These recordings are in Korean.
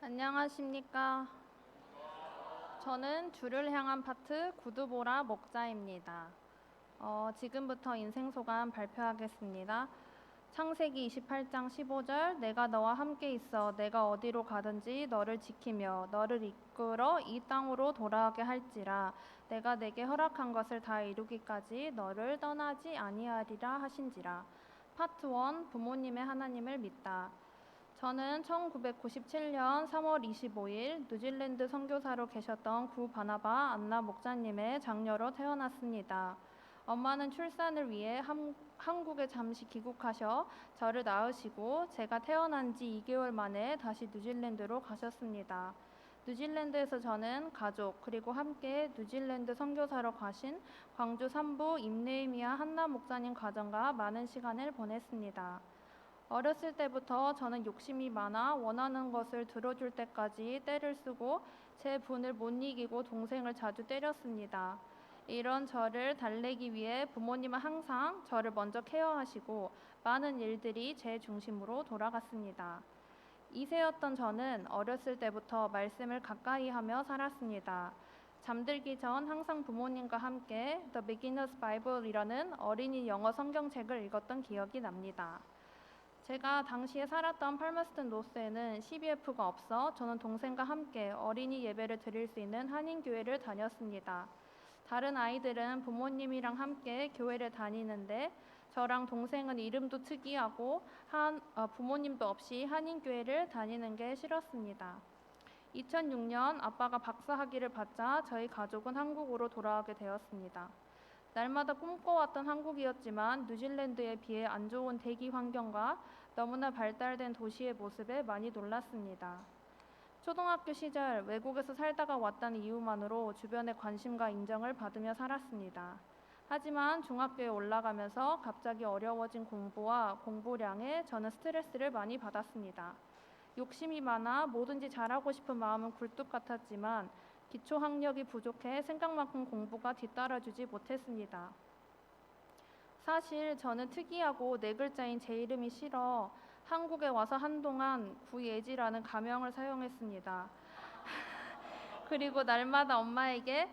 안녕하십니까. 저는 주를 향한 파트 구두보라 목자입니다. 지금부터 인생소감 발표하겠습니다. 창세기 28장 15절 내가 너와 함께 있어 내가 어디로 가든지 너를 지키며 너를 이끌어 이 땅으로 돌아오게 할지라 내가 내게 허락한 것을 다 이루기까지 너를 떠나지 아니하리라 하신지라. 파트 1 부모님의 하나님을 믿다. 저는 1997년 3월 25일 뉴질랜드 선교사로 계셨던 구 바나바 안나 목사님의 장녀로 태어났습니다. 엄마는 출산을 위해 한국에 잠시 귀국하셔 저를 낳으시고 제가 태어난 지 2개월 만에 다시 뉴질랜드로 가셨습니다. 뉴질랜드에서 저는 가족 그리고 함께 뉴질랜드 선교사로 가신 광주 삼부 임네이미아 한나 목사님 가정과 많은 시간을 보냈습니다. 어렸을 때부터 저는 욕심이 많아 원하는 것을 들어줄 때까지 떼를 쓰고 제 분을 못 이기고 동생을 자주 때렸습니다. 이런 저를 달래기 위해 부모님은 항상 저를 먼저 케어하시고 많은 일들이 제 중심으로 돌아갔습니다. 2세였던 저는 어렸을 때부터 말씀을 가까이 하며 살았습니다. 잠들기 전 항상 부모님과 함께 The Beginner's Bible이라는 어린이 영어 성경책을 읽었던 기억이 납니다. 제가 당시에 살았던 팔머스턴 노스에는 CBF가 없어 저는 동생과 함께 어린이 예배를 드릴 수 있는 한인교회를 다녔습니다. 다른 아이들은 부모님이랑 함께 교회를 다니는데 저랑 동생은 이름도 특이하고 부모님도 없이 한인교회를 다니는 게 싫었습니다. 2006년 아빠가 박사학위를 받자 저희 가족은 한국으로 돌아오게 되었습니다. 날마다 꿈꿔왔던 한국이었지만 뉴질랜드에 비해 안 좋은 대기 환경과 너무나 발달된 도시의 모습에 많이 놀랐습니다. 초등학교 시절 외국에서 살다가 왔다는 이유만으로 주변의 관심과 인정을 받으며 살았습니다. 하지만 중학교에 올라가면서 갑자기 어려워진 공부와 공부량에 저는 스트레스를 많이 받았습니다. 욕심이 많아 뭐든지 잘하고 싶은 마음은 굴뚝 같았지만 기초 학력이 부족해 생각만큼 공부가 뒤따라주지 못했습니다. 사실 저는 특이하고 네 글자인 제 이름이 싫어 한국에 와서 한동안 구예지라는 가명을 사용했습니다. 그리고 날마다 엄마에게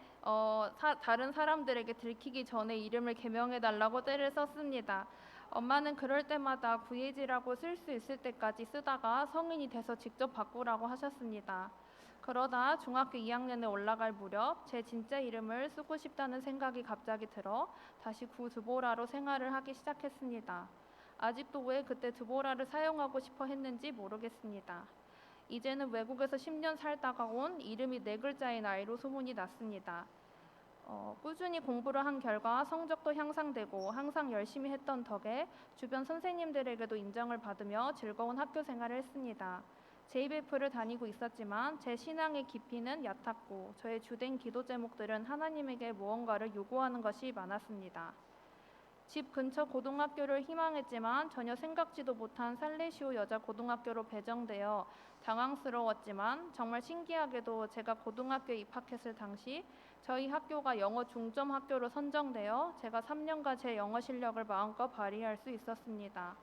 다른 사람들에게 들키기 전에 이름을 개명해달라고 떼를 썼습니다. 엄마는 그럴 때마다 구예지라고 쓸 수 있을 때까지 쓰다가 성인이 돼서 직접 바꾸라고 하셨습니다. 그러다 중학교 2학년에 올라갈 무렵 제 진짜 이름을 쓰고 싶다는 생각이 갑자기 들어 다시 구드보라로 생활을 하기 시작했습니다. 아직도 왜 그때 드보라를 사용하고 싶어 했는지 모르겠습니다. 이제는 외국에서 10년 살다가 온 이름이 네 글자인 아이로 소문이 났습니다. 꾸준히 공부를 한 결과 성적도 향상되고 항상 열심히 했던 덕에 주변 선생님들에게도 인정을 받으며 즐거운 학교 생활을 했습니다. JBF를 다니고 있었지만 제 신앙의 깊이는 얕았고 저의 주된 기도 제목들은 하나님에게 무언가를 요구하는 것이 많았습니다. 집 근처 고등학교를 희망했지만 전혀 생각지도 못한 살레시오 여자 고등학교로 배정되어 당황스러웠지만 정말 신기하게도 제가 고등학교에 입학했을 당시 저희 학교가 영어 중점 학교로 선정되어 제가 3년간 제 영어 실력을 마음껏 발휘할 수 있었습니다.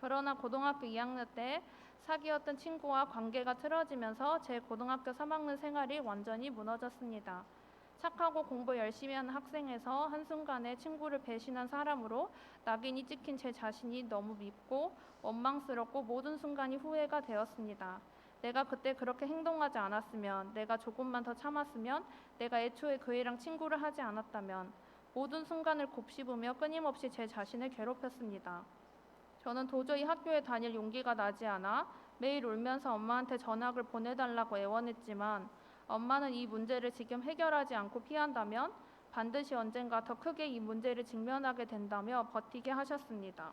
그러나 고등학교 2학년 때 사귀었던 친구와 관계가 틀어지면서 제 고등학교 3학년 생활이 완전히 무너졌습니다. 착하고 공부 열심히 하는 학생에서 한순간에 친구를 배신한 사람으로 낙인이 찍힌 제 자신이 너무 밉고 원망스럽고 모든 순간이 후회가 되었습니다. 내가 그때 그렇게 행동하지 않았으면, 내가 조금만 더 참았으면, 내가 애초에 그 애랑 친구를 하지 않았다면 모든 순간을 곱씹으며 끊임없이 제 자신을 괴롭혔습니다. 저는 도저히 학교에 다닐 용기가 나지 않아 매일 울면서 엄마한테 전학을 보내달라고 애원했지만 엄마는 이 문제를 지금 해결하지 않고 피한다면 반드시 언젠가 더 크게 이 문제를 직면하게 된다며 버티게 하셨습니다.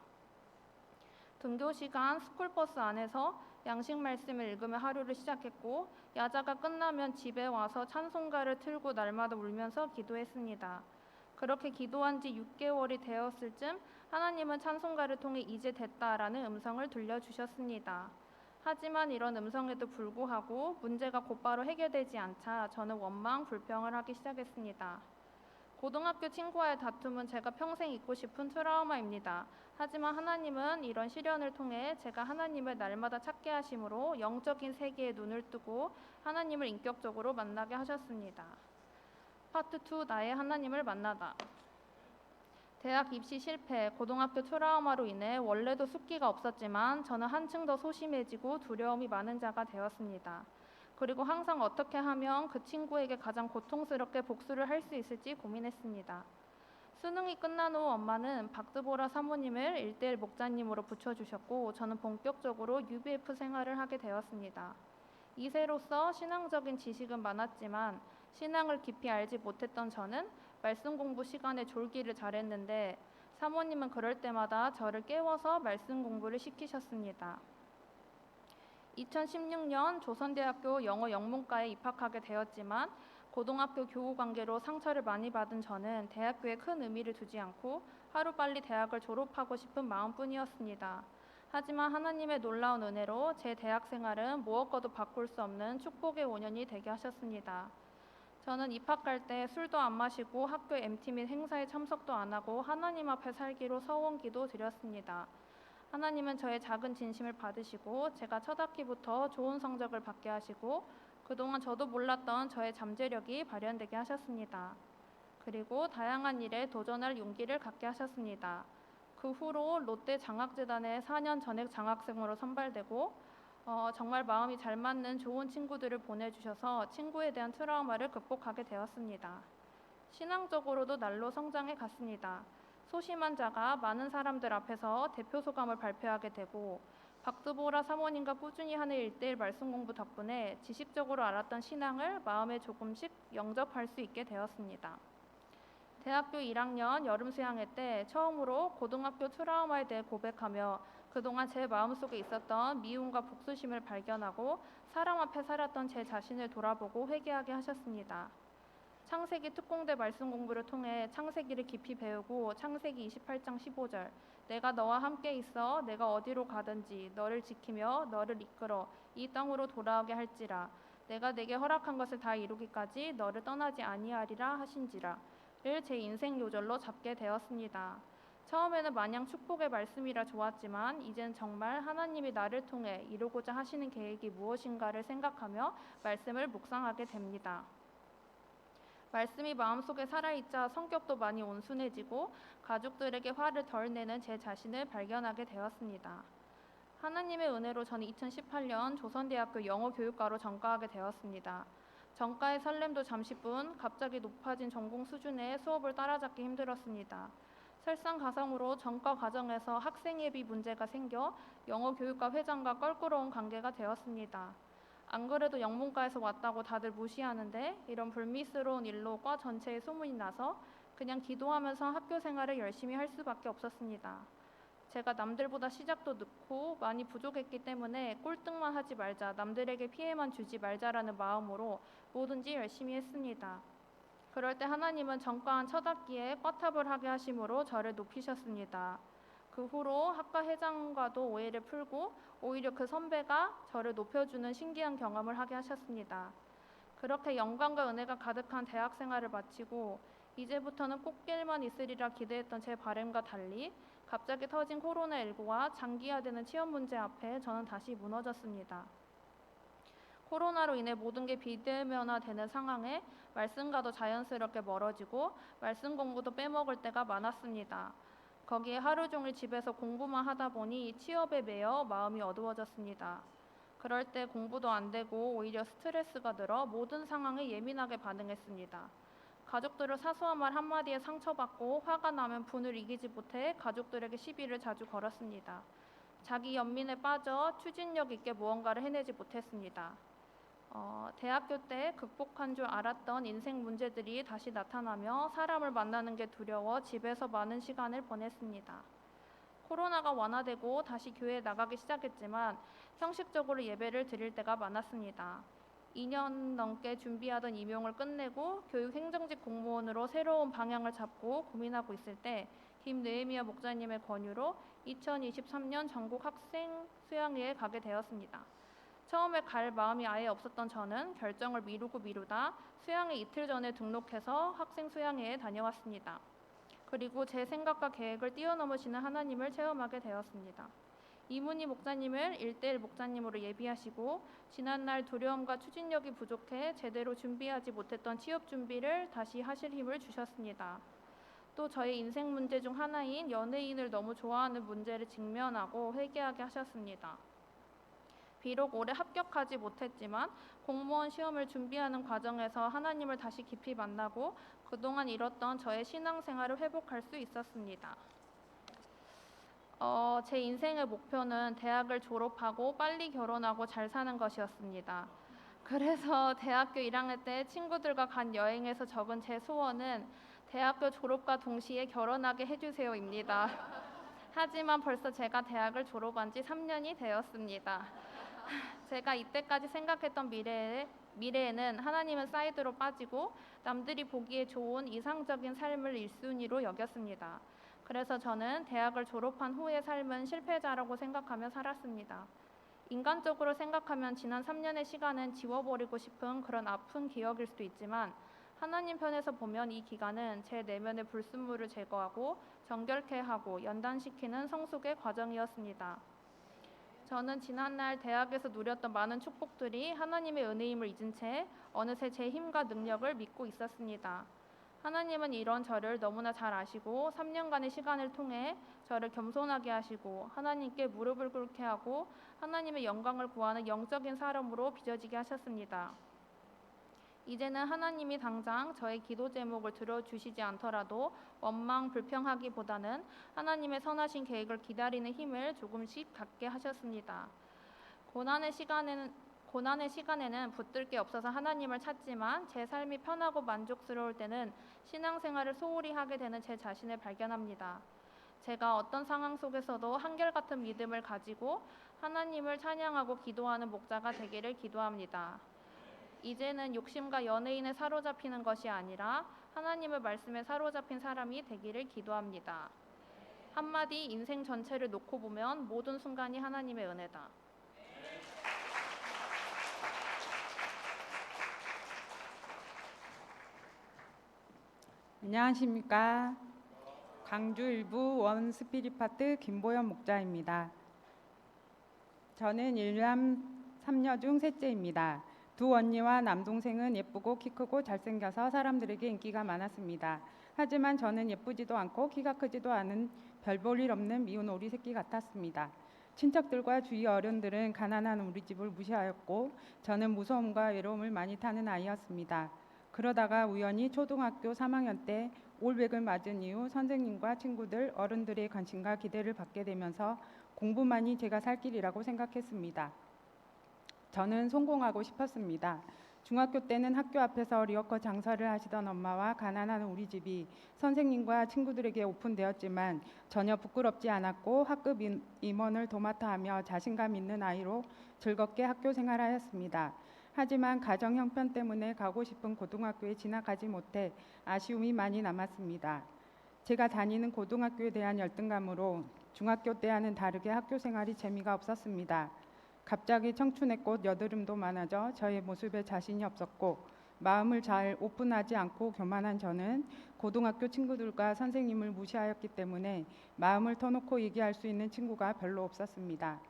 등교 시간 스쿨버스 안에서 양식 말씀을 읽으며 하루를 시작했고 야자가 끝나면 집에 와서 찬송가를 틀고 날마다 울면서 기도했습니다. 그렇게 기도한 지 6개월이 되었을 쯤 하나님은 찬송가를 통해 이제 됐다라는 음성을 들려주셨습니다. 하지만 이런 음성에도 불구하고 문제가 곧바로 해결되지 않자 저는 원망, 불평을 하기 시작했습니다. 고등학교 친구와의 다툼은 제가 평생 잊고 싶은 트라우마입니다. 하지만 하나님은 이런 시련을 통해 제가 하나님을 날마다 찾게 하심으로 영적인 세계에 눈을 뜨고 하나님을 인격적으로 만나게 하셨습니다. 파트 2, 나의 하나님을 만나다. 대학 입시 실패, 고등학교 트라우마로 인해 원래도 숫기가 없었지만 저는 한층 더 소심해지고 두려움이 많은 자가 되었습니다. 그리고 항상 어떻게 하면 그 친구에게 가장 고통스럽게 복수를 할 수 있을지 고민했습니다. 수능이 끝난 후 엄마는 박드보라 사모님을 1:1 목자님으로 붙여주셨고 저는 본격적으로 UBF 생활을 하게 되었습니다. 2세로서 신앙적인 지식은 많았지만 신앙을 깊이 알지 못했던 저는 말씀 공부 시간에 졸기를 잘했는데 사모님은 그럴 때마다 저를 깨워서 말씀 공부를 시키셨습니다. 2016년 조선대학교 영어 영문과에 입학하게 되었지만 고등학교 교우 관계로 상처를 많이 받은 저는 대학교에 큰 의미를 두지 않고 하루빨리 대학을 졸업하고 싶은 마음뿐이었습니다. 하지만 하나님의 놀라운 은혜로 제 대학 생활은 무엇과도 바꿀 수 없는 축복의 5년이 되게 하셨습니다. 저는 입학할 때 술도 안 마시고 학교 MT 및 행사에 참석도 안 하고 하나님 앞에 살기로 서원기도 드렸습니다. 하나님은 저의 작은 진심을 받으시고 제가 첫 학기부터 좋은 성적을 받게 하시고 그동안 저도 몰랐던 저의 잠재력이 발현되게 하셨습니다. 그리고 다양한 일에 도전할 용기를 갖게 하셨습니다. 그 후로 롯데 장학재단에 4년 전액 장학생으로 선발되고 정말 마음이 잘 맞는 좋은 친구들을 보내주셔서 친구에 대한 트라우마를 극복하게 되었습니다. 신앙적으로도 날로 성장해 갔습니다. 소심한 자가 많은 사람들 앞에서 대표 소감을 발표하게 되고 박드보라 사모님과 꾸준히 하는 1:1 말씀 공부 덕분에 지식적으로 알았던 신앙을 마음에 조금씩 영접할 수 있게 되었습니다. 대학교 1학년 여름 수양회 때 처음으로 고등학교 트라우마에 대해 고백하며 그동안 제 마음속에 있었던 미움과 복수심을 발견하고 사람 앞에 살았던 제 자신을 돌아보고 회개하게 하셨습니다. 창세기 특공대 말씀 공부를 통해 창세기를 깊이 배우고 창세기 28장 15절 내가 너와 함께 있어 내가 어디로 가든지 너를 지키며 너를 이끌어 이 땅으로 돌아오게 할지라 내가 내게 허락한 것을 다 이루기까지 너를 떠나지 아니하리라 하신지라 를 제 인생 요절로 잡게 되었습니다. 처음에는 마냥 축복의 말씀이라 좋았지만 이젠 정말 하나님이 나를 통해 이루고자 하시는 계획이 무엇인가를 생각하며 말씀을 묵상하게 됩니다. 말씀이 마음속에 살아있자 성격도 많이 온순해지고 가족들에게 화를 덜 내는 제 자신을 발견하게 되었습니다. 하나님의 은혜로 저는 2018년 조선대학교 영어교육과로 전과하게 되었습니다. 전과의 설렘도 잠시뿐 갑자기 높아진 전공 수준의 수업을 따라잡기 힘들었습니다. 설상가상으로 전과 과정에서 학생 예비 문제가 생겨 영어교육과 회장과 껄끄러운 관계가 되었습니다. 안 그래도 영문과에서 왔다고 다들 무시하는데 이런 불미스러운 일로 과 전체에 소문이 나서 그냥 기도하면서 학교 생활을 열심히 할 수밖에 없었습니다. 제가 남들보다 시작도 늦고 많이 부족했기 때문에 꼴등만 하지 말자, 남들에게 피해만 주지 말자라는 마음으로 뭐든지 열심히 했습니다. 그럴 때 하나님은 전과한 첫 학기에 꽈탑을 하게 하심으로 저를 높이셨습니다. 그 후로 학과 회장과도 오해를 풀고 오히려 그 선배가 저를 높여주는 신기한 경험을 하게 하셨습니다. 그렇게 영광과 은혜가 가득한 대학 생활을 마치고 이제부터는 꽃길만 있으리라 기대했던 제 바람과 달리 갑자기 터진 코로나19와 장기화되는 취업 문제 앞에 저는 다시 무너졌습니다. 코로나로 인해 모든 게 비대면화되는 상황에 말씀과도 자연스럽게 멀어지고 말씀 공부도 빼먹을 때가 많았습니다. 거기에 하루 종일 집에서 공부만 하다 보니 취업에 매여 마음이 어두워졌습니다. 그럴 때 공부도 안 되고 오히려 스트레스가 늘어 모든 상황에 예민하게 반응했습니다. 가족들을 사소한 말 한마디에 상처받고 화가 나면 분을 이기지 못해 가족들에게 시비를 자주 걸었습니다. 자기 연민에 빠져 추진력 있게 무언가를 해내지 못했습니다. 대학교 때 극복한 줄 알았던 인생 문제들이 다시 나타나며 사람을 만나는 게 두려워 집에서 많은 시간을 보냈습니다. 코로나가 완화되고 다시 교회에 나가기 시작했지만 형식적으로 예배를 드릴 때가 많았습니다. 2년 넘게 준비하던 임용을 끝내고 교육행정직 공무원으로 새로운 방향을 잡고 고민하고 있을 때 김느헤미야 목사님의 권유로 2023년 전국 학생 수양회에 가게 되었습니다. 처음에 갈 마음이 아예 없었던 저는 결정을 미루다 수양회 이틀 전에 등록해서 학생 수양회에 다녀왔습니다. 그리고 제 생각과 계획을 뛰어넘으시는 하나님을 체험하게 되었습니다. 이문희 목사님을 1:1 목사님으로 예비하시고 지난날 두려움과 추진력이 부족해 제대로 준비하지 못했던 취업 준비를 다시 하실 힘을 주셨습니다. 또 저의 인생 문제 중 하나인 연예인을 너무 좋아하는 문제를 직면하고 회개하게 하셨습니다. 비록 올해 합격하지 못했지만 공무원 시험을 준비하는 과정에서 하나님을 다시 깊이 만나고 그동안 잃었던 저의 신앙생활을 회복할 수 있었습니다. 제 인생의 목표는 대학을 졸업하고 빨리 결혼하고 잘 사는 것이었습니다. 그래서 대학교 1학년 때 친구들과 간 여행에서 적은 제 소원은 대학교 졸업과 동시에 결혼하게 해주세요입니다. 하지만 벌써 제가 대학을 졸업한 지 3년이 되었습니다. 제가 이때까지 생각했던 미래에는 하나님은 사이드로 빠지고 남들이 보기에 좋은 이상적인 삶을 1순위로 여겼습니다. 그래서 저는 대학을 졸업한 후의 삶은 실패자라고 생각하며 살았습니다. 인간적으로 생각하면 지난 3년의 시간은 지워버리고 싶은 그런 아픈 기억일 수도 있지만 하나님 편에서 보면 이 기간은 제 내면의 불순물을 제거하고 정결케 하고 연단시키는 성숙의 과정이었습니다. 저는 지난날 대학에서 누렸던 많은 축복들이 하나님의 은혜임을 잊은 채 어느새 제 힘과 능력을 믿고 있었습니다. 하나님은 이런 저를 너무나 잘 아시고 3년간의 시간을 통해 저를 겸손하게 하시고 하나님께 무릎을 꿇게 하고 하나님의 영광을 구하는 영적인 사람으로 빚어지게 하셨습니다. 이제는 하나님이 당장 저의 기도 제목을 들어주시지 않더라도 원망, 불평하기보다는 하나님의 선하신 계획을 기다리는 힘을 조금씩 갖게 하셨습니다. 고난의 시간에는 붙들 게 없어서 하나님을 찾지만 제 삶이 편하고 만족스러울 때는 신앙생활을 소홀히 하게 되는 제 자신을 발견합니다. 제가 어떤 상황 속에서도 한결같은 믿음을 가지고 하나님을 찬양하고 기도하는 목자가 되기를 기도합니다. 이제는 욕심과 연예인에 사로잡히는 것이 아니라 하나님의 말씀에 사로잡힌 사람이 되기를 기도합니다. 한마디 인생 전체를 놓고 보면 모든 순간이 하나님의 은혜다. 안녕하십니까. 광주 일부 원 스피릿파트 김보연 목자입니다. 저는 일남 3녀 중 셋째입니다. 두 언니와 남동생은 예쁘고 키 크고 잘생겨서 사람들에게 인기가 많았습니다. 하지만 저는 예쁘지도 않고 키가 크지도 않은 별 볼 일 없는 미운 오리 새끼 같았습니다. 친척들과 주위 어른들은 가난한 우리 집을 무시하였고 저는 무서움과 외로움을 많이 타는 아이였습니다. 그러다가 우연히 초등학교 3학년 때 올백을 맞은 이후 선생님과 친구들, 어른들의 관심과 기대를 받게 되면서 공부만이 제가 살 길이라고 생각했습니다. 저는 성공하고 싶었습니다. 중학교 때는 학교 앞에서 리어커 장사를 하시던 엄마와 가난한 우리 집이 선생님과 친구들에게 오픈되었지만 전혀 부끄럽지 않았고 학급 임원을 도맡아 하며 자신감 있는 아이로 즐겁게 학교 생활하였습니다. 하지만 가정 형편 때문에 가고 싶은 고등학교에 진학하지 못해 아쉬움이 많이 남았습니다. 제가 다니는 고등학교에 대한 열등감으로 중학교 때와는 다르게 학교 생활이 재미가 없었습니다. 갑자기 청춘의 꽃 여드름도 많아져 저의 모습에 자신이 없었고 마음을 잘 오픈하지 않고 교만한 저는 고등학교 친구들과 선생님을 무시하였기 때문에 마음을 터놓고 얘기할 수 있는 친구가 별로 없었습니다.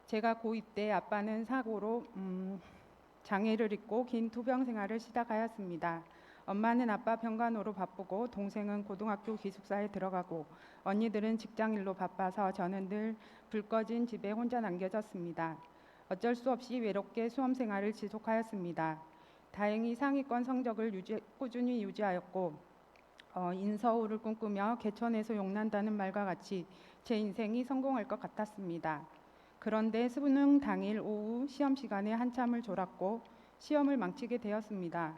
제가 고2 때 아빠는 사고로 장애를 입고 긴 투병 생활을 시작하였습니다. 엄마는 아빠 병간호로 바쁘고 동생은 고등학교 기숙사에 들어가고 언니들은 직장일로 바빠서 저는 늘 불 꺼진 집에 혼자 남겨졌습니다. 어쩔 수 없이 외롭게 수험 생활을 지속하였습니다. 다행히 상위권 성적을 꾸준히 유지하였고 인서울을 꿈꾸며 개천에서 용난다는 말과 같이 제 인생이 성공할 것 같았습니다. 그런데 수능 당일 오후 시험 시간에 한참을 졸았고 시험을 망치게 되었습니다.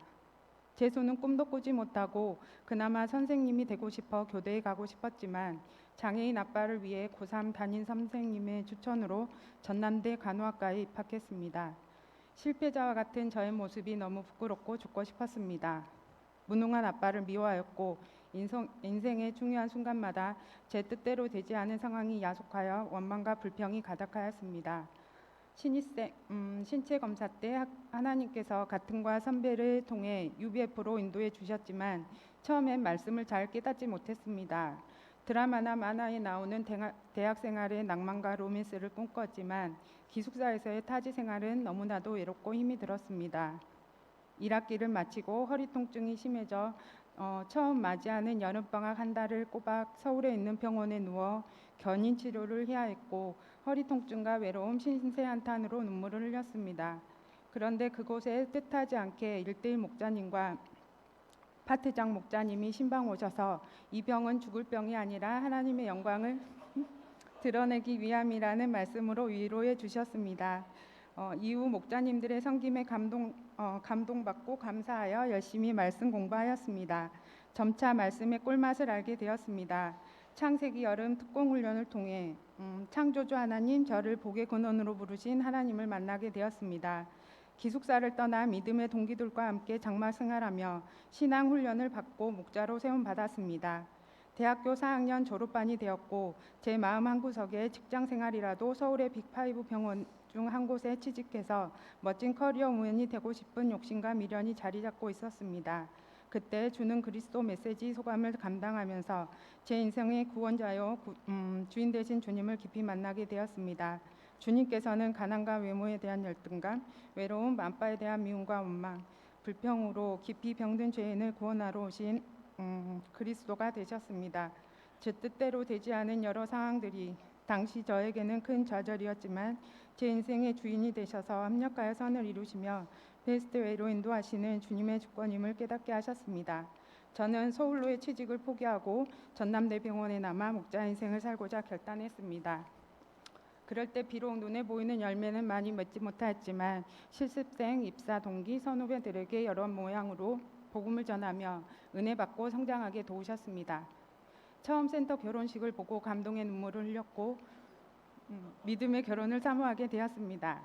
제 손은 꿈도 꾸지 못하고 그나마 선생님이 되고 싶어 교대에 가고 싶었지만 장애인 아빠를 위해 고3 담임 선생님의 추천으로 전남대 간호학과에 입학했습니다. 실패자와 같은 저의 모습이 너무 부끄럽고 죽고 싶었습니다. 무능한 아빠를 미워하였고 인생의 중요한 순간마다 제 뜻대로 되지 않은 상황이 야속하여 원망과 불평이 가득하였습니다. 신체 검사 때 하나님께서 같은과 선배를 통해 UBF로 인도해 주셨지만 처음엔 말씀을 잘 깨닫지 못했습니다. 드라마나 만화에 나오는 대학 생활의 낭만과 로맨스를 꿈꿨지만 기숙사에서의 타지 생활은 너무나도 외롭고 힘이 들었습니다. 1학기를 마치고 허리 통증이 심해져 처음 맞이하는 여름방학 한 달을 꼬박 서울에 있는 병원에 누워 견인 치료를 해야 했고 허리 통증과 외로움 신세한탄으로 눈물을 흘렸습니다. 그런데 그곳에 뜻하지 않게 일대일 목자님과 파트장 목자님이 신방 오셔서 이 병은 죽을 병이 아니라 하나님의 영광을 드러내기 위함이라는 말씀으로 위로해 주셨습니다. 이후 목자님들의 섬김에 감동받고 감사하여 열심히 말씀 공부하였습니다. 점차 말씀의 꿀맛을 알게 되었습니다. 창세기 여름 특공훈련을 통해 창조주 하나님, 저를 복의 근원으로 부르신 하나님을 만나게 되었습니다. 기숙사를 떠나 믿음의 동기들과 함께 장막 생활하며 신앙 훈련을 받고 목자로 세움받았습니다. 대학교 4학년 졸업반이 되었고 제 마음 한구석에 직장 생활이라도 서울의 빅5 병원 중 한 곳에 취직해서 멋진 커리어 우먼이 되고 싶은 욕심과 미련이 자리 잡고 있었습니다. 그때 주는 그리스도 메시지 소감을 감당하면서 제 인생의 구원자요 주인 되신 주님을 깊이 만나게 되었습니다. 주님께서는 가난과 외모에 대한 열등감, 외로움, 만빠에 대한 미움과 원망, 불평으로 깊이 병든 죄인을 구원하러 오신 그리스도가 되셨습니다. 제 뜻대로 되지 않은 여러 상황들이 당시 저에게는 큰 좌절이었지만 제 인생의 주인이 되셔서 합력하여 선을 이루시며 베스트 웨이로 인도하시는 주님의 주권임을 깨닫게 하셨습니다. 저는 서울로의 취직을 포기하고 전남대병원에 남아 목자 인생을 살고자 결단했습니다. 그럴 때 비록 눈에 보이는 열매는 많이 맺지 못하였지만 실습생, 입사 동기, 선후배들에게 여러 모양으로 복음을 전하며 은혜 받고 성장하게 도우셨습니다. 처음 센터 결혼식을 보고 감동의 눈물을 흘렸고 믿음의 결혼을 사모하게 되었습니다.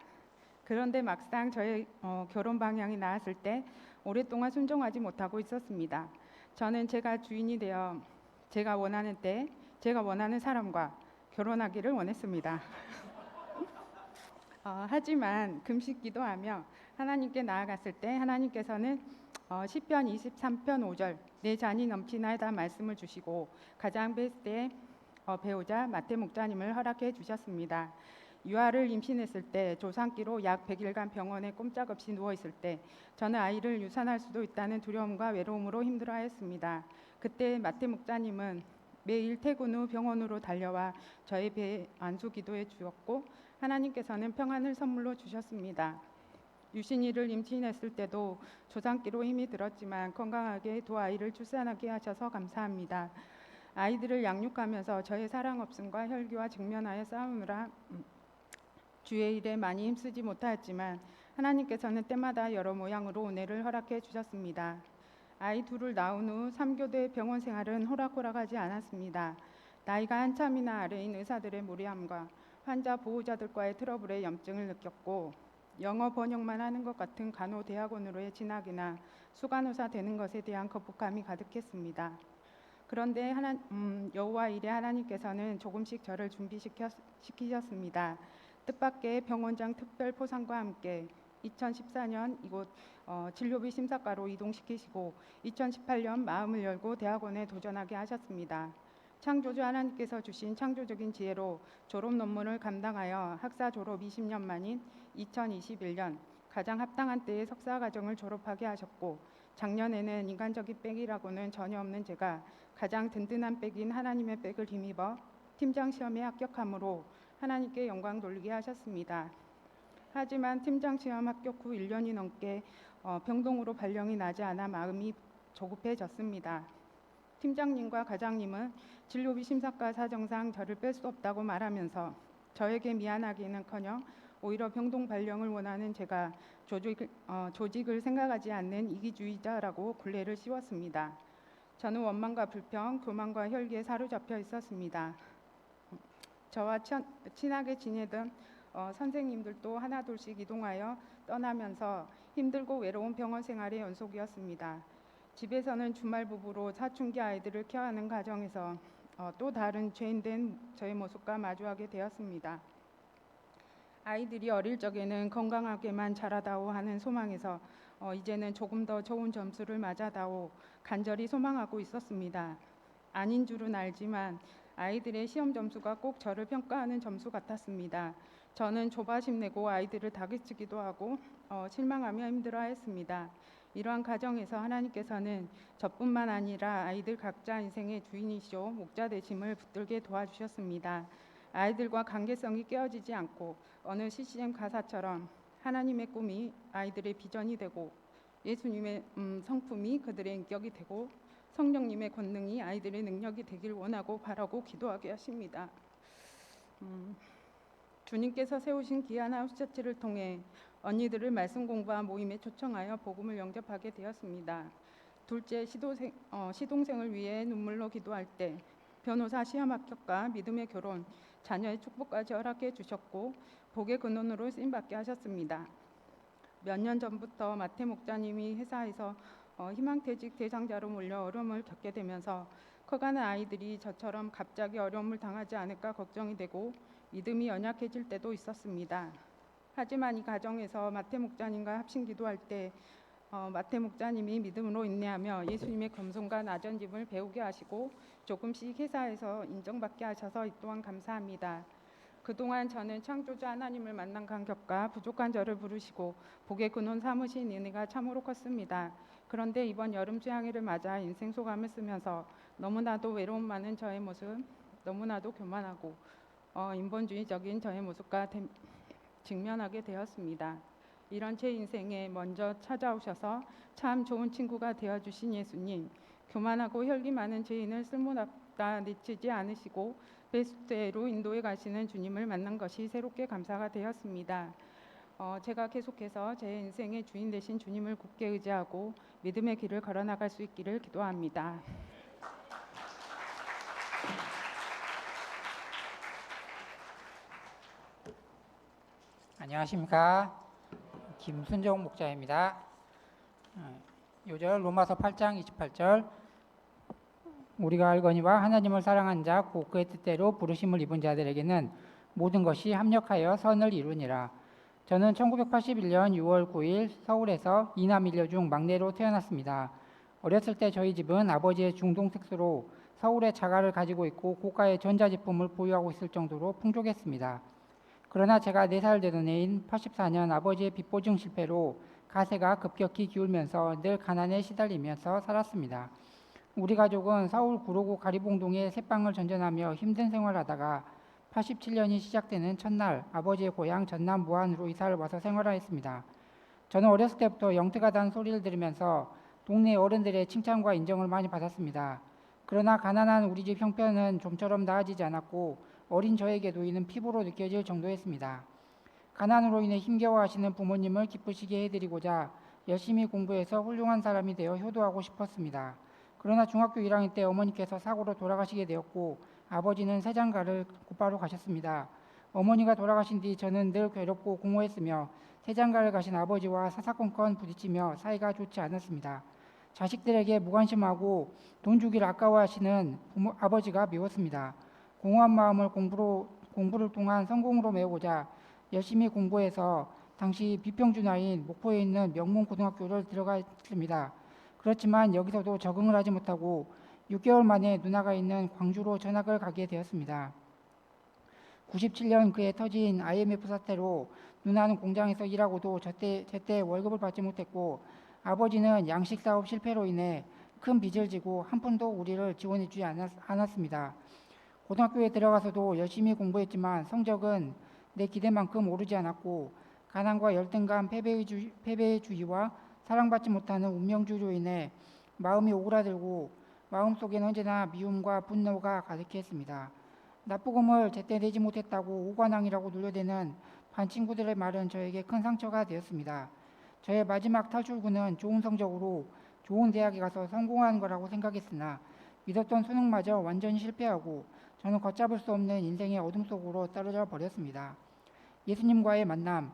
그런데 막상 저의 결혼 방향이 나왔을 때 오랫동안 순종하지 못하고 있었습니다. 저는 제가 주인이 되어 제가 원하는 때 제가 원하는 사람과 결혼하기를 원했습니다. 하지만 금식 기도하며 하나님께 나아갔을 때 하나님께서는 시편 23편 5절 내 잔이 넘치나이다 말씀을 주시고 가장 베스트의 배우자 마태 목자님을 허락해 주셨습니다. 유아를 임신했을 때 조산기로 약 100일간 병원에 꼼짝없이 누워있을 때 저는 아이를 유산할 수도 있다는 두려움과 외로움으로 힘들어하였습니다. 그때 마태 목자님은 매일 퇴근 후 병원으로 달려와 저의 배에 안수 기도해 주었고 하나님께서는 평안을 선물로 주셨습니다. 유신이를 임신했을 때도 조산기로 힘이 들었지만 건강하게 두 아이를 출산하게 하셔서 감사합니다. 아이들을 양육하면서 저의 사랑 없음과 혈기와 직면하여 싸우느라 주의 일에 많이 힘쓰지 못하였지만 하나님께서는 때마다 여러 모양으로 은혜를 허락해 주셨습니다. 아이 둘을 낳은 후 3교대 병원 생활은 호락호락하지 않았습니다. 나이가 한참이나 아래인 의사들의 무례함과 환자 보호자들과의 트러블에 염증을 느꼈고 영어 번역만 하는 것 같은 간호대학원으로의 진학이나 수간호사 되는 것에 대한 거북함이 가득했습니다. 그런데 여호와 일에 하나님께서는 조금씩 저를 준비시키셨습니다. 뜻밖의 병원장 특별 포상과 함께 2014년 이곳 진료비 심사과로 이동시키시고 2018년 마음을 열고 대학원에 도전하게 하셨습니다. 창조주 하나님께서 주신 창조적인 지혜로 졸업 논문을 감당하여 학사 졸업 20년 만인 2021년 가장 합당한 때에 석사과정을 졸업하게 하셨고 작년에는 인간적인 백이라고는 전혀 없는 제가 가장 든든한 백인 하나님의 백을 힘입어 팀장 시험에 합격함으로 하나님께 영광 돌리게 하셨습니다. 하지만 팀장 시험 합격 후 1년이 넘게 병동으로 발령이 나지 않아 마음이 조급해졌습니다. 팀장님과 과장님은 진료비 심사과 사정상 저를 뺄 수 없다고 말하면서 저에게 미안하기는커녕 오히려 병동 발령을 원하는 제가 조직을 생각하지 않는 이기주의자라고 굴레를 씌웠습니다. 저는 원망과 불평, 교만과 혈기에 사로잡혀 있었습니다. 저와 친하게 지내던 선생님들도 하나둘씩 이동하여 떠나면서 힘들고 외로운 병원 생활의 연속이었습니다. 집에서는 주말 부부로 사춘기 아이들을 케어하는 가정에서 또 다른 죄인된 저의 모습과 마주하게 되었습니다. 아이들이 어릴 적에는 건강하게만 자라다오 하는 소망에서 이제는 조금 더 좋은 점수를 맞아다오 간절히 소망하고 있었습니다. 아닌 줄은 알지만 아이들의 시험 점수가 꼭 저를 평가하는 점수 같았습니다. 저는 조바심 내고 아이들을 다그치기도 하고 실망하며 힘들어했습니다. 이러한 과정에서 하나님께서는 저뿐만 아니라 아이들 각자 인생의 주인이시오 목자 되심을 붙들게 도와주셨습니다. 아이들과 관계성이 깨어지지 않고 어느 CCM 가사처럼 하나님의 꿈이 아이들의 비전이 되고 예수님의 성품이 그들의 인격이 되고 성령님의 권능이 아이들의 능력이 되길 원하고 바라고 기도하게 하십니다. 주님께서 세우신 귀한 하우스처치를 통해 언니들을 말씀 공부와 모임에 초청하여 복음을 영접하게 되었습니다. 둘째 시동생을 위해 눈물로 기도할 때 변호사 시험 합격과 믿음의 결혼, 자녀의 축복까지 허락해 주셨고 복의 근원으로 쓰임받게 하셨습니다. 몇 년 전부터 마태 목자님이 회사에서 희망퇴직 대상자로 몰려 어려움을 겪게 되면서 커가는 아이들이 저처럼 갑자기 어려움을 당하지 않을까 걱정이 되고 믿음이 연약해질 때도 있었습니다. 하지만 이 과정에서 마태 목자님과 합심 기도할 때 마태 목자님이 믿음으로 인내하며 예수님의 겸손과 나전짐을 배우게 하시고 조금씩 회사에서 인정받게 하셔서 이 또한 감사합니다. 그동안 저는 창조자 하나님을 만난 감격과 부족한 저를 부르시고 복의 근원 삼으신 은혜가 참으로 컸습니다. 그런데 이번 여름 휴양일을 맞아 인생 소감을 쓰면서 너무나도 외로움 많은 저의 모습, 너무나도 교만하고 인본주의적인 저의 모습과 직면하게 되었습니다. 이런 제 인생에 먼저 찾아오셔서 참 좋은 친구가 되어주신 예수님, 교만하고 혈기 많은 죄인을 쓸모없다 내치지 않으시고 베스트로 인도해 가시는 주님을 만난 것이 새롭게 감사가 되었습니다. 제가 계속해서 제 인생의 주인 되신 주님을 굳게 의지하고 믿음의 길을 걸어나갈 수 있기를 기도합니다. 안녕하십니까. 김순정 목자입니다. 요절 로마서 8장 28절 우리가 알거니와 하나님을 사랑한 자 곧 그의 뜻대로 부르심을 입은 자들에게는 모든 것이 합력하여 선을 이루니라. 저는 1981년 6월 9일 서울에서 이남 일녀 중 막내로 태어났습니다. 어렸을 때 저희 집은 아버지의 중동 특수로 서울에 자가를 가지고 있고 고가의 전자제품을 보유하고 있을 정도로 풍족했습니다. 그러나 제가 4살 되던 해인 84년 아버지의 빚보증 실패로 가세가 급격히 기울면서 늘 가난에 시달리면서 살았습니다. 우리 가족은 서울 구로구 가리봉동에 새방을 전전하며 힘든 생활하다가 87년이 시작되는 첫날 아버지의 고향 전남 무안으로 이사를 와서 생활하였습니다. 저는 어렸을 때부터 영뜨가 단 소리를 들으면서 동네 어른들의 칭찬과 인정을 많이 받았습니다. 그러나 가난한 우리 집 형편은 좀처럼 나아지지 않았고 어린 저에게도 이는 피부로 느껴질 정도였습니다. 가난으로 인해 힘겨워하시는 부모님을 기쁘시게 해드리고자 열심히 공부해서 훌륭한 사람이 되어 효도하고 싶었습니다. 그러나 중학교 1학년 때 어머니께서 사고로 돌아가시게 되었고 아버지는 새장가를 곧바로 가셨습니다. 어머니가 돌아가신 뒤 저는 늘 괴롭고 공허했으며 새장가를 가신 아버지와 사사건건 부딪히며 사이가 좋지 않았습니다. 자식들에게 무관심하고 돈 주기를 아까워하시는 아버지가 미웠습니다. 공허한 마음을 공부를 통한 성공으로 메우고자 열심히 공부해서 당시 비평준화인 목포에 있는 명문고등학교를 들어갔습니다. 그렇지만 여기서도 적응을 하지 못하고 6개월 만에 누나가 있는 광주로 전학을 가게 되었습니다. 97년 그해 터진 IMF 사태로 누나는 공장에서 일하고도 제때 월급을 받지 못했고 아버지는 양식 사업 실패로 인해 큰 빚을 지고 한 푼도 우리를 지원해 주지 않았습니다. 고등학교에 들어가서도 열심히 공부했지만 성적은 내 기대만큼 오르지 않았고 가난과 열등감, 패배주의와 사랑받지 못하는 운명주의로 인해 마음이 오그라들고 마음속에는 언제나 미움과 분노가 가득했습니다. 납부금을 제때 내지 못했다고 오관왕이라고 놀려대는 반 친구들의 말은 저에게 큰 상처가 되었습니다. 저의 마지막 탈출구는 좋은 성적으로 좋은 대학에 가서 성공하는 거라고 생각했으나 믿었던 수능마저 완전히 실패하고 저는 걷잡을 수 없는 인생의 어둠 속으로 떨어져 버렸습니다. 예수님과의 만남,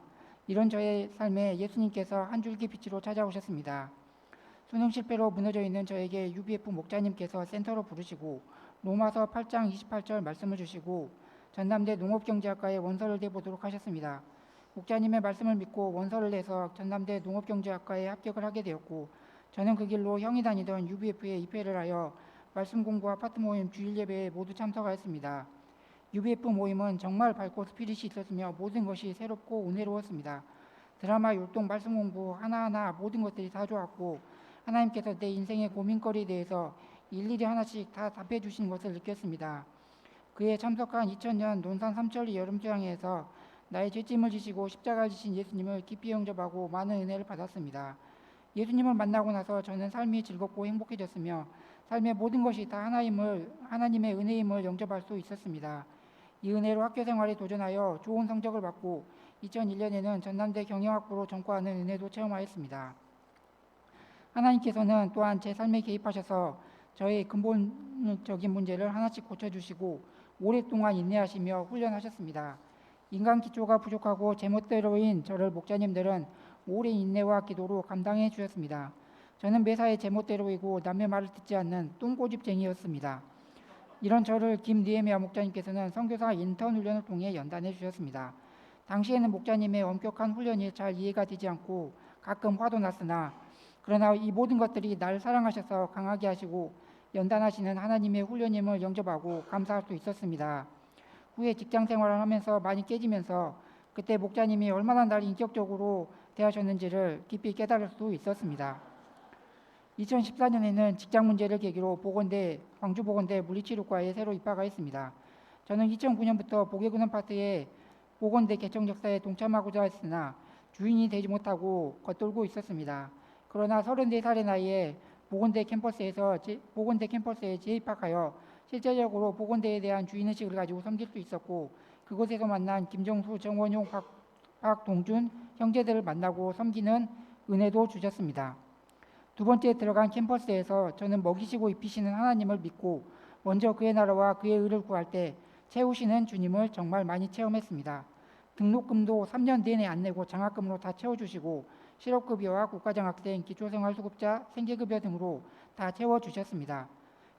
이런 저의 삶에 예수님께서 한 줄기 빛으로 찾아오셨습니다. 수능 실패로 무너져 있는 저에게 UBF 목자님께서 센터로 부르시고 로마서 8장 28절 말씀을 주시고 전남대 농업경제학과에 원서를 내보도록 하셨습니다. 목자님의 말씀을 믿고 원서를 내서 전남대 농업경제학과에 합격을 하게 되었고, 저는 그 길로 형이 다니던 UBF에 입회를 하여 말씀 공부와 파트 모임, 주일 예배에 모두 참석하였습니다. UBF 모임은 정말 밝고 스피릿이 있었으며 모든 것이 새롭고 은혜로웠습니다. 드라마, 율동, 말씀 공부 하나하나 모든 것들이 다 좋았고, 하나님께서 내 인생의 고민거리에 대해서 일일이 하나씩 다 답해 주신 것을 느꼈습니다. 그에 참석한 2000년 논산 삼천리 여름수양회에서 나의 죄짐을 지시고 십자가를 지신 예수님을 깊이 영접하고 많은 은혜를 받았습니다. 예수님을 만나고 나서 저는 삶이 즐겁고 행복해졌으며 삶의 모든 것이 다 하나님의 은혜임을 영접할 수 있었습니다. 이 은혜로 학교 생활에 도전하여 좋은 성적을 받고 2001년에는 전남대 경영학부로 전과하는 은혜도 체험하였습니다. 하나님께서는 또한 제 삶에 개입하셔서 저의 근본적인 문제를 하나씩 고쳐주시고 오랫동안 인내하시며 훈련하셨습니다. 인간 기초가 부족하고 제멋대로인 저를 목자님들은 오랜 인내와 기도로 감당해 주셨습니다. 저는 매사에 제멋대로이고 남의 말을 듣지 않는 똥고집쟁이였습니다. 이런 저를 김니에미아 목자님께서는 선교사 인턴 훈련을 통해 연단해 주셨습니다. 당시에는 목자님의 엄격한 훈련이 잘 이해가 되지 않고 가끔 화도 났으나, 그러나 이 모든 것들이 날 사랑하셔서 강하게 하시고 연단하시는 하나님의 훈련임을 영접하고 감사할 수 있었습니다. 후에 직장 생활을 하면서 많이 깨지면서 그때 목자님이 얼마나 날 인격적으로 대하셨는지를 깊이 깨달을 수 있었습니다. 2014년에는 직장 문제를 계기로 광주보건대 물리치료과에 새로 입학하였습니다. 저는 2009년부터 보계군원 파트에 보건대 개청 역사에 동참하고자 했으나 주인이 되지 못하고 겉돌고 있었습니다. 그러나 34살의 나이에 보건대 캠퍼스에 재입학하여 실제적으로 보건대에 대한 주인의식을 가지고 섬길 수 있었고, 그곳에서 만난 김정수, 정원용, 박동준 형제들을 만나고 섬기는 은혜도 주셨습니다. 두 번째 들어간 캠퍼스에서 저는 먹이시고 입히시는 하나님을 믿고 먼저 그의 나라와 그의 의를 구할 때 채우시는 주님을 정말 많이 체험했습니다. 등록금도 3년 내내 안 내고 장학금으로 다 채워주시고 실업급여와 국가장학생, 기초생활수급자, 생계급여 등으로 다 채워주셨습니다.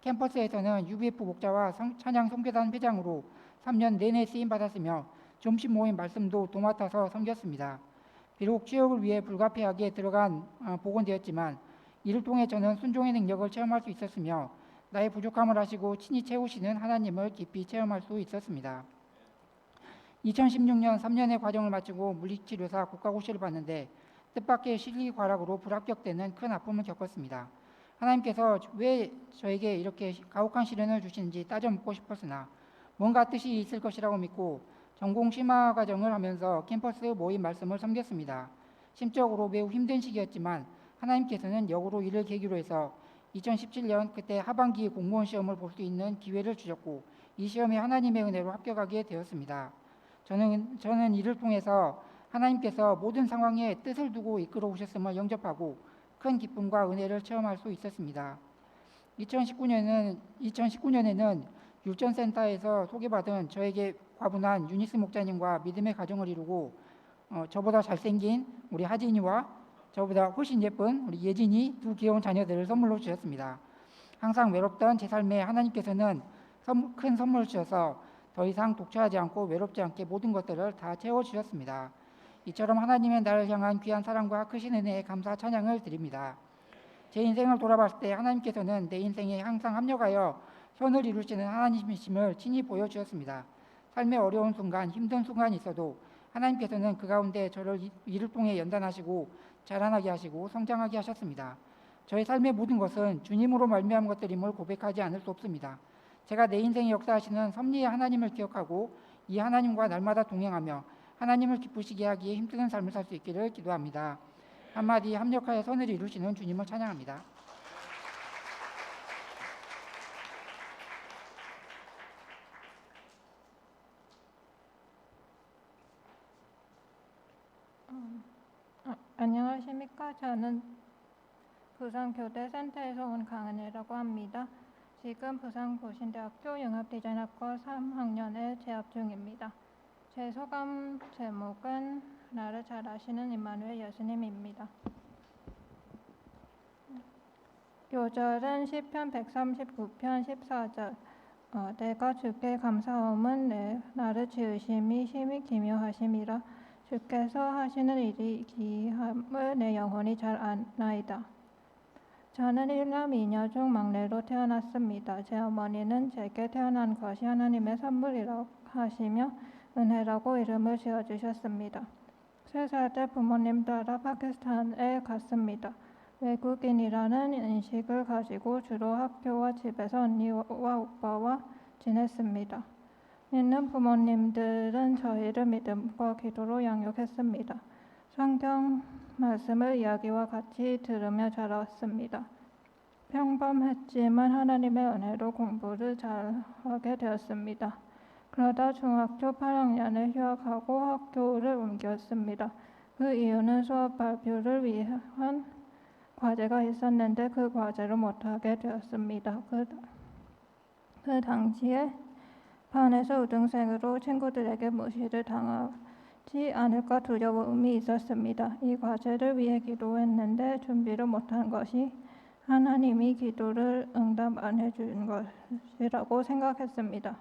캠퍼스에서는 UBF 목자와 찬양 선교단 회장으로 3년 내내 쓰임받았으며 점심 모임 말씀도 도맡아서 섬겼습니다. 비록 취업을 위해 불가피하게 들어간 보건대였지만 이를 통해 저는 순종의 능력을 체험할 수 있었으며 나의 부족함을 아시고 친히 채우시는 하나님을 깊이 체험할 수 있었습니다. 2016년 3년의 과정을 마치고 물리치료사 국가고시를 봤는데 뜻밖의 실기 과락으로 불합격되는 큰 아픔을 겪었습니다. 하나님께서 왜 저에게 이렇게 가혹한 시련을 주시는지 따져 묻고 싶었으나 뭔가 뜻이 있을 것이라고 믿고 전공 심화 과정을 하면서 캠퍼스 모임 말씀을 섬겼습니다. 심적으로 매우 힘든 시기였지만 하나님께서는 역으로 이를 계기로 해서 2017년 그때 하반기 공무원 시험을 볼 수 있는 기회를 주셨고 이 시험에 하나님의 은혜로 합격하게 되었습니다. 저는 이를 통해서 하나님께서 모든 상황에 뜻을 두고 이끌어 오셨음을 영접하고 큰 기쁨과 은혜를 체험할 수 있었습니다. 2019년에는 율전센터에서 소개받은 저에게 과분한 유니스 목자님과 믿음의 가정을 이루고 저보다 잘생긴 우리 하진이와 저보다 훨씬 예쁜 우리 예진이 두 귀여운 자녀들을 선물로 주셨습니다. 항상 외롭던 제 삶에 하나님께서는 큰 선물을 주셔서 더 이상 독처하지 않고 외롭지 않게 모든 것들을 다 채워주셨습니다. 이처럼 하나님의 나를 향한 귀한 사랑과 크신 은혜에 감사 찬양을 드립니다. 제 인생을 돌아봤을 때 하나님께서는 내 인생에 항상 합력하여 선을 이루시는 하나님이심을 친히 보여주셨습니다. 삶의 어려운 순간, 힘든 순간이 있어도 하나님께서는 그 가운데 저를 이를 통해 연단하시고 자라나게 하시고 성장하게 하셨습니다. 저의 삶의 모든 것은 주님으로 말미암은 것들임을 고백하지 않을 수 없습니다. 제가 내 인생에 역사하시는 섭리의 하나님을 기억하고 이 하나님과 날마다 동행하며 하나님을 기쁘시게 하기에 힘쓰는 삶을 살 수 있기를 기도합니다. 한마디 합력하여 선을 이루시는 주님을 찬양합니다. 안녕하십니까. 저는 부산교대센터에서 온 강은혜라고 합니다. 지금 부산고신대학교 영업디자인학과 3학년에 재학 중입니다. 제 소감 제목은 나를 잘 아시는 임마누엘 예수님입니다. 요절은 시편 139편 14절. 내가 주께 감사함은 나를 지으심이 심히 기묘하심이라. 주께서 하시는 일이 기이함을 내 영혼이 잘 아나이다. 저는 일남 이녀 중 막내로 태어났습니다. 제 어머니는 제게 태어난 것이 하나님의 선물이라고 하시며 은혜라고 이름을 지어주셨습니다. 3살 때 부모님 따라 파키스탄에 갔습니다. 외국인이라는 인식을 가지고 주로 학교와 집에서 언니와 오빠와 지냈습니다. 믿는 부모님들은 저희를 믿음과 기도로 양육했습니다. 성경 말씀을 이야기와 같이 들으며 자랐습니다. 평범했지만 하나님의 은혜로 공부를 잘하게 되었습니다. 그러다 중학교 8학년에 휴학하고 학교를 옮겼습니다. 그 이유는 수업 발표를 위한 과제가 있었는데 그 과제를 못하게 되었습니다. 그 당시에 반에서 우등생으로 친구들에게 무시를 당하지 않을까 두려움이 있었습니다. 이 과제를 위해 기도했는데 준비를 못한 것이 하나님이 기도를 응답 안 해준 것이라고 생각했습니다.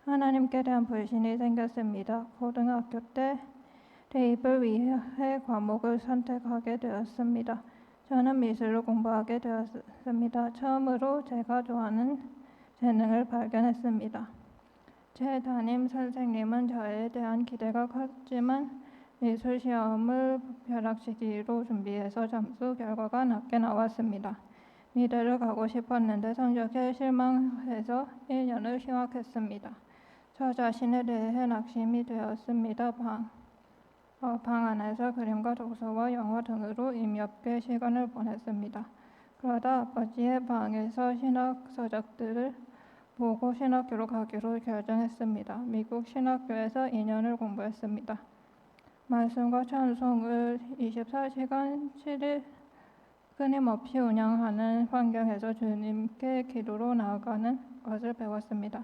하나님께 대한 불신이 생겼습니다. 고등학교 때 대입을 위해 과목을 선택하게 되었습니다. 저는 미술을 공부하게 되었습니다. 처음으로 제가 좋아하는 재능을 발견했습니다. 제 담임 선생님은 저에 대한 기대가 컸지만 미술 시험을 벼락치기로 준비해서 점수 결과가 낮게 나왔습니다. 미대를 가고 싶었는데 성적에 실망해서 1년을 휴학했습니다. 저 자신에 대해 낙심이 되었습니다. 방 안에서 그림과 독서와 영어 등으로 의미없게 시간을 보냈습니다. 그러다 아버지의 방에서 신학 서적들을 보고 신학교로 가기로 결정했습니다. 미국 신학교에서 2년을 공부했습니다. 말씀과 찬송을 24시간 7일 끊임없이 운영하는 환경에서 주님께 기도로 나아가는 것을 배웠습니다.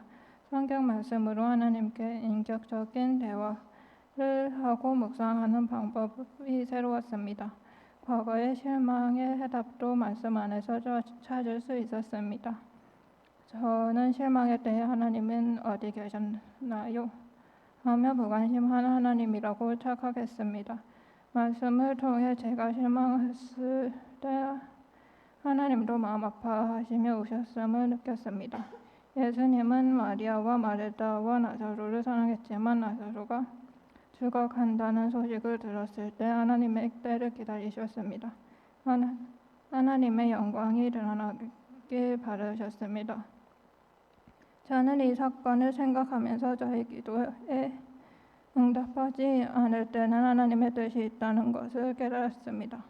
성경 말씀으로 하나님께 인격적인 대화를 하고 묵상하는 방법이 새로웠습니다. 과거의 실망의 해답도 말씀 안에서 찾을 수 있었습니다. 저는 실망에 대해 하나님은 어디 계셨나요? 하며 무관심한 하나님이라고 착각했습니다. 말씀을 통해 제가 실망했을 때 하나님도 마음 아파하시며 우셨음을 느꼈습니다. 예수님은 마리아와 마르다와 나사로를 사랑했지만 나사로가 죽어간다는 소식을 들었을 때 하나님의 때를 기다리셨습니다. 하나님의 영광이 드러나길 바라셨습니다. 저는 이 사건을 생각하면서 저의 기도에 응답하지 않을 때는 하나님의 뜻이 있다는 것을 깨달았습니다.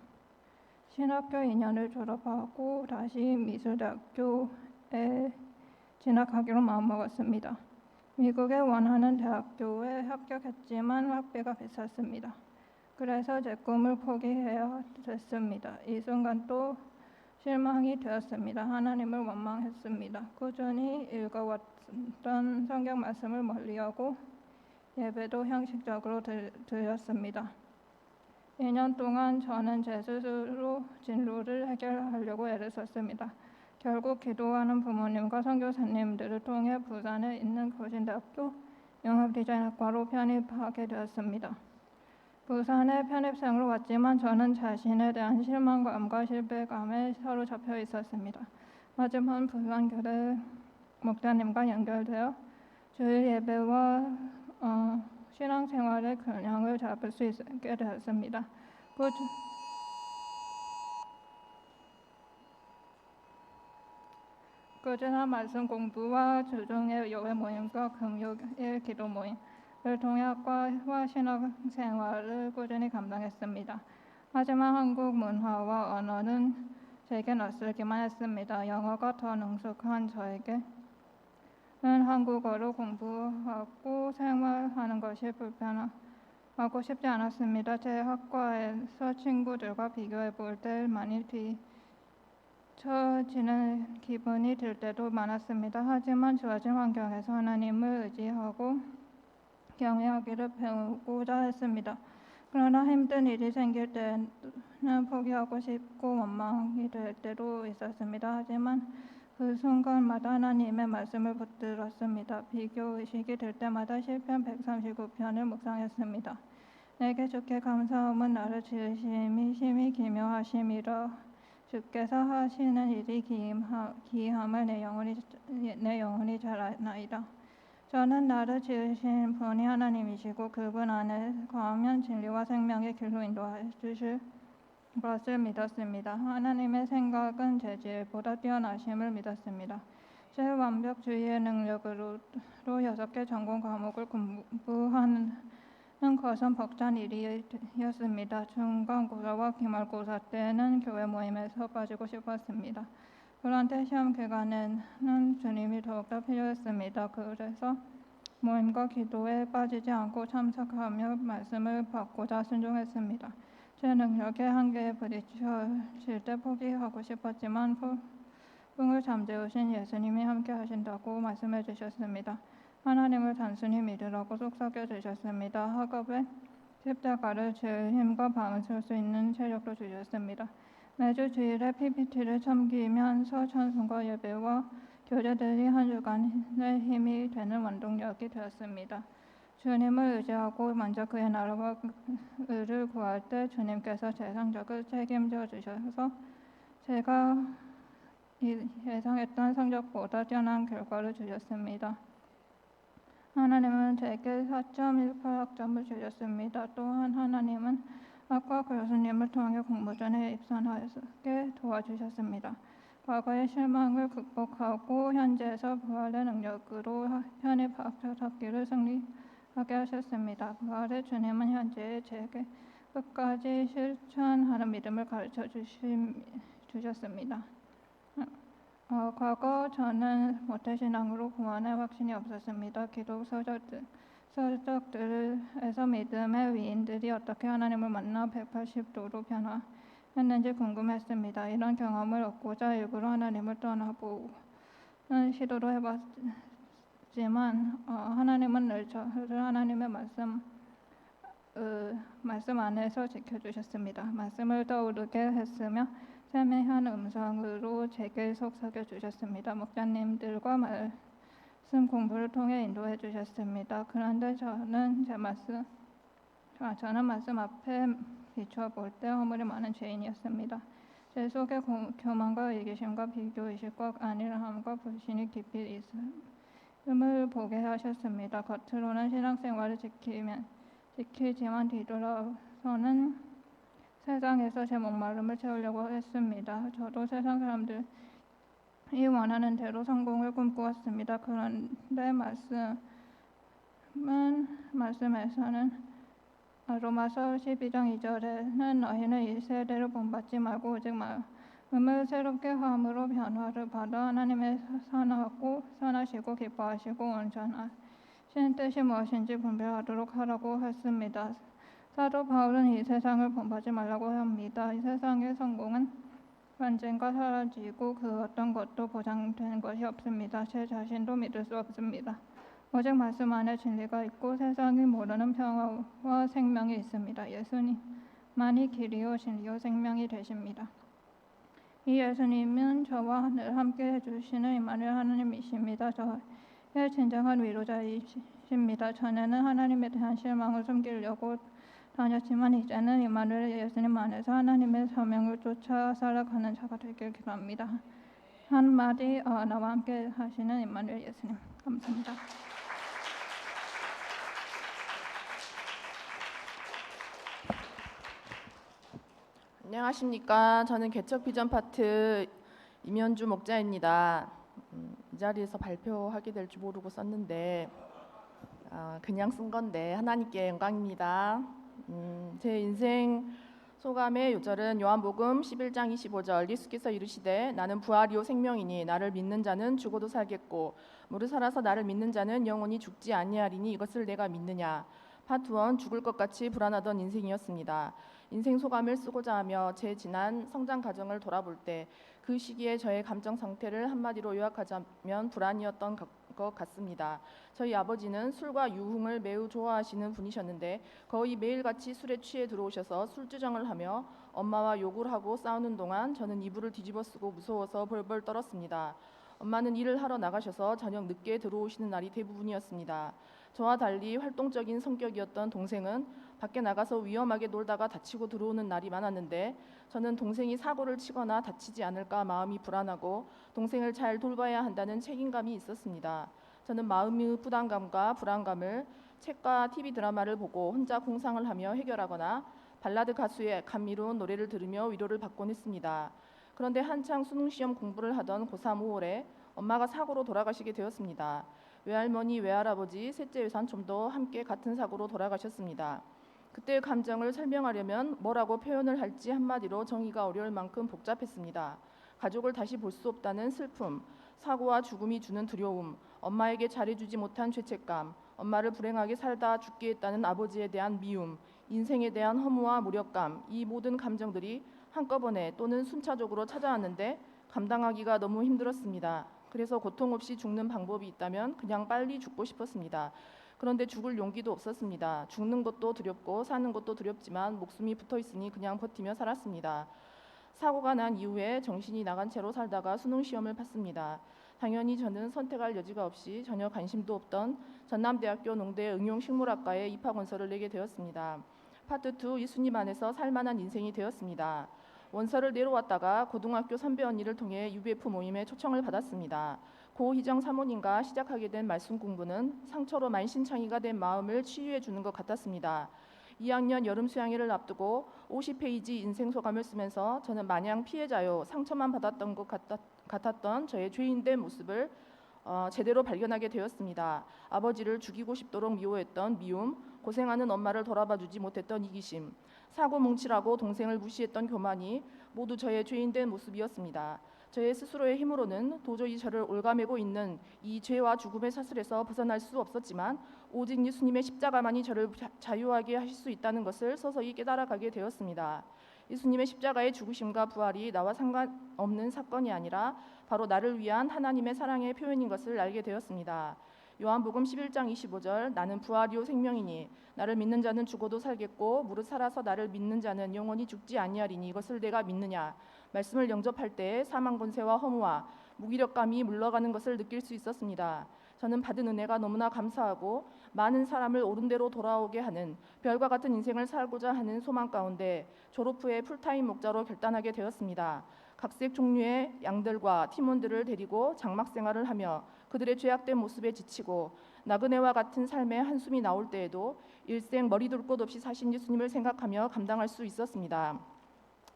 신학교 2년을 졸업하고 다시 미술대학교에 진학하기로 마음먹었습니다. 미국에 원하는 대학교에 합격했지만 학비가 비쌌습니다. 그래서 제 꿈을 포기해야 됐습니다. 이 순간 또 실망이 되었습니다. 하나님을 원망했습니다. 꾸준히 읽어왔던 성경 말씀을 멀리하고 예배도 형식적으로 드렸습니다. 2년 동안 저는 제 스스로 진로를 해결하려고 애를 썼습니다. 결국 기도하는 부모님과 선교사님들을 통해 부산에 있는 거신대학교 영업디자인학과로 편입하게 되었습니다. 부산에 편입생으로 왔지만 저는 자신에 대한 실망감과 실패감에 사로잡혀 있었습니다. 하지만 부산교대 목사님과 연결되어 주일 예배와 신앙생활의 균형을 잡을 수 있게 되었습니다. 꾸준한 말씀 공부와 주중의 예배 모임과 금요일 기도 모임을 통해 학과와 신앙생활을 꾸준히 감당했습니다. 하지만 한국 문화와 언어는 제게 낯설기만 했습니다. 영어가 더 능숙한 저에게는 한국어로 공부하고 생활하는 것이 불편하고 쉽지 않았습니다. 제 학과에서 친구들과 비교해 볼 때 많이 뒤처지는 기분이 들 때도 많았습니다. 하지만 주어진 환경에서 하나님을 의지하고 경외하기를 배우고자 했습니다. 그러나 힘든 일이 생길 때는 포기하고 싶고 원망이 될 때도 있었습니다. 하지만 그 순간마다 하나님의 말씀을 붙들었습니다. 비교 의식이 들 때마다 시편 139편을 묵상했습니다. 내게 주께 감사함은 나를 지으심이 심히 기묘하심이라. 주께서 하시는 일이 기이함을 내 영혼이 잘 아나이다. 저는 나를 지으신 분이 하나님이시고 그분 안에 거하면 진리와 생명의 길로 인도하여 주실 것을 믿었습니다. 하나님의 생각은 제 지혜보다 뛰어나심을 믿었습니다. 제 완벽주의의 능력으로 6개 전공 과목을 공부하는 것은 벅찬 일이었습니다. 중간고사와 기말고사 때는 교회 모임에서 빠지고 싶었습니다. 그런데 시험 기간에는 주님이 더욱더 필요했습니다. 그래서 모임과 기도에 빠지지 않고 참석하며 말씀을 받고자 순종했습니다. 제 능력의 한계에 부딪힐 때 포기하고 싶었지만 풍을 잠재우신 예수님이 함께 하신다고 말씀해 주셨습니다. 하나님을 단순히 믿으라고 속삭여 주셨습니다. 학업에 십자가를 질 힘과 밤을 쓸 수 있는 체력도 주셨습니다. 매주 주일에 PPT를 섬기면서 찬송과 예배와 교제들이 한 주간의 힘이 되는 원동력이 되었습니다. 주님을 의지하고 먼저 그의 나라와 의를 구할 때 주님께서 제 성적을 책임져 주셔서 제가 예상했던 성적보다 뛰어난 결과를 주셨습니다. 하나님은 제게 4.18학점을 주셨습니다. 또한 하나님은 학과 교수님을 통해 공모전에 입선하게 도와주셨습니다. 과거의 실망을 극복하고 현재에서 부활의 능력으로 편입 합격을 승리하게 하셨습니다. 부활의 주님은 현재의 제게 끝까지 실천하는 믿음을 가르쳐 주셨습니다. 과거 저는 모태신앙으로 구원의 확신이 없었습니다. 기독 서적들에서 믿음의 위인들이 어떻게 하나님을 만나 180도로 변화했는지 궁금했습니다. 이런 경험을 얻고자 일부러 하나님을 떠나보는 시도도 해봤지만 하나님은 늘 저를 하나님의 말씀 안에서 지켜주셨습니다. 말씀을 떠오르게 했으며 세미한 음성으로 제게 속삭여 주셨습니다. 목자님들과 말씀 공부를 통해 인도해 주셨습니다. 그런데 저는 말씀 앞에 비추어 볼 때 허물이 많은 죄인이었습니다. 제 속에 교만과 이기심과 비교의식과 안일함과 불신이 깊이 있음을 보게 하셨습니다. 겉으로는 신앙생활을 지키지만 뒤돌아서는 세상에서 제 목마름을 채우려고 했습니다. 저도 세상 사람들이 원하는 대로 성공을 꿈꾸었습니다. 그런데 말씀에서는 로마서 12장 2절에는 너희는 이 세대를 본받지 말고 오직 마음을 새롭게 함으로 변화를 받아 하나님의 선하시고 기뻐하시고 온전하신 뜻이 무엇인지 분별하도록 하라고 했습니다. 사도 바울은 이 세상을 본받지 말라고 합니다. 이 세상의 성공은 언젠가 사라지고 그 어떤 것도 보장된 것이 없습니다. 제 자신도 믿을 수 없습니다. 오직 말씀 안에 진리가 있고 세상이 모르는 평화와 생명이 있습니다. 예수님만이 길이요 진리요 생명이 되십니다. 이 예수님은 저와 늘 함께 해주시는 임마누엘 하나님이십니다. 저의 진정한 위로자이십니다. 전에는 하나님에 대한 실망을 숨기려고 다녔지만 이제는 임마누엘 예수님 안에서 하나님의 사명을 쫓아 살아가는 자가 되길 기도합니다. 한마디 나와 함께 하시는 임마누엘 예수님 감사합니다. 안녕하십니까. 저는 개척 비전 파트 임현주 목자입니다. 이 자리에서 발표하게 될 줄 모르고 썼는데 그냥 쓴 건데 하나님께 영광입니다. 제 인생 소감의 요절은 요한복음 11장 25절 예수께서 이르시되 나는 부활이요 생명이니 나를 믿는 자는 죽어도 살겠고 무릇 살아서 나를 믿는 자는 영원히 죽지 아니하리니 이것을 내가 믿느냐. 파트 1 죽을 것 같이 불안하던 인생이었습니다. 인생 소감을 쓰고자 하며 제 지난 성장 과정을 돌아볼 때 그 시기에 저의 감정 상태를 한마디로 요약하자면 불안이었던 것 같습니다. 저희 아버지는 술과 유흥을 매우 좋아하시는 분이셨는데 거의 매일같이 술에 취해 들어오셔서 술주정을 하며 엄마와 욕을 하고 싸우는 동안 저는 이불을 뒤집어 쓰고 무서워서 벌벌 떨었습니다. 엄마는 일을 하러 나가셔서 저녁 늦게 들어오시는 날이 대부분이었습니다. 저와 달리 활동적인 성격이었던 동생은 밖에 나가서 위험하게 놀다가 다치고 들어오는 날이 많았는데 저는 동생이 사고를 치거나 다치지 않을까 마음이 불안하고 동생을 잘 돌봐야 한다는 책임감이 있었습니다. 저는 마음의 부담감과 불안감을 책과 TV 드라마를 보고 혼자 공상을 하며 해결하거나 발라드 가수의 감미로운 노래를 들으며 위로를 받곤 했습니다. 그런데 한창 수능시험 공부를 하던 고3 5월에 엄마가 사고로 돌아가시게 되었습니다. 외할머니, 외할아버지, 셋째 외삼촌도 함께 같은 사고로 돌아가셨습니다. 그때의 감정을 설명하려면 뭐라고 표현을 할지 한마디로 정의가 어려울 만큼 복잡했습니다. 가족을 다시 볼 수 없다는 슬픔, 사고와 죽음이 주는 두려움, 엄마에게 잘해주지 못한 죄책감, 엄마를 불행하게 살다 죽게 했다는 아버지에 대한 미움, 인생에 대한 허무와 무력감, 이 모든 감정들이 한꺼번에 또는 순차적으로 찾아왔는데 감당하기가 너무 힘들었습니다. 그래서 고통 없이 죽는 방법이 있다면 그냥 빨리 죽고 싶었습니다. 그런데 죽을 용기도 없었습니다. 죽는 것도 두렵고 사는 것도 두렵지만 목숨이 붙어 있으니 그냥 버티며 살았습니다. 사고가 난 이후에 정신이 나간 채로 살다가 수능 시험을 봤습니다. 당연히 저는 선택할 여지가 없이 전혀 관심도 없던 전남대학교 농대 응용식물학과에 입학 원서를 내게 되었습니다. 파트 2 이수님 안에서 살만한 인생이 되었습니다. 원서를 내려왔다가 고등학교 선배 언니를 통해 UBF 모임에 초청을 받았습니다. 고 희정 사모님과 시작하게 된 말씀 공부는 상처로 만신창이가 된 마음을 치유해 주는 것 같았습니다. 2학년 여름 수양회를 앞두고 50페이지 인생 소감을 쓰면서 저는 마냥 피해자요 상처만 받았던 것 같았던 저의 죄인된 모습을 제대로 발견하게 되었습니다. 아버지를 죽이고 싶도록 미워했던 미움, 고생하는 엄마를 돌아봐주지 못했던 이기심, 사고 뭉치라고 동생을 무시했던 교만이 모두 저의 죄인된 모습이었습니다. 저의 스스로의 힘으로는 도저히 저를 올가매고 있는 이 죄와 죽음의 사슬에서 벗어날 수 없었지만 오직 예수님의 십자가만이 저를 자유하게 하실 수 있다는 것을 서서히 깨달아가게 되었습니다. 예수님의 십자가의 죽으심과 부활이 나와 상관없는 사건이 아니라 바로 나를 위한 하나님의 사랑의 표현인 것을 알게 되었습니다. 요한복음 11장 25절 나는 부활이요 생명이니 나를 믿는 자는 죽어도 살겠고 무릇 살아서 나를 믿는 자는 영원히 죽지 아니하리니 이것을 내가 믿느냐 말씀을 영접할 때 사망 권세와 허무와 무기력감이 물러가는 것을 느낄 수 있었습니다. 저는 받은 은혜가 너무나 감사하고 많은 사람을 옳은 대로 돌아오게 하는 별과 같은 인생을 살고자 하는 소망 가운데 졸업 후에 풀타임 목자로 결단하게 되었습니다. 각색 종류의 양들과 팀원들을 데리고 장막 생활을 하며 그들의 죄악된 모습에 지치고 나그네와 같은 삶의 한숨이 나올 때에도 일생 머리 둘 곳 없이 사신 예수님을 생각하며 감당할 수 있었습니다.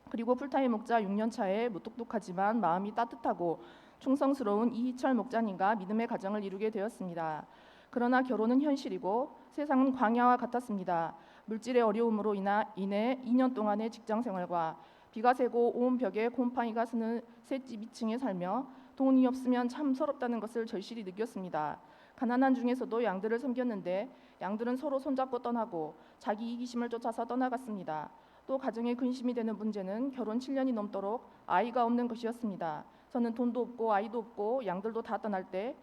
그리고 풀타임 목자 6년 차에 무뚝뚝하지만 마음이 따뜻하고 충성스러운 이희철 목자님과 믿음의 가정을 이루게 되었습니다. 그러나 결혼은 현실이고 세상은 광야와 같았습니다. 물질의 어려움으로 인해 2년 동안의 직장 생활과 비가 새고 온 벽에 곰팡이가 스는 셋집 2층에 살며 돈이 없으면 참 서럽다는 것을 절실히 느꼈습니다. 가난한 중에서도 양들을 섬겼는데 양들은 서로 손잡고 떠나고 자기 이기심을 쫓아서 떠나갔습니다. 또 가정에 근심이 되는 문제는 결혼 7년이 넘도록 아이가 없는 것이었습니다. 저는 돈도 없고 아이도 없고 양들도 다 떠날 때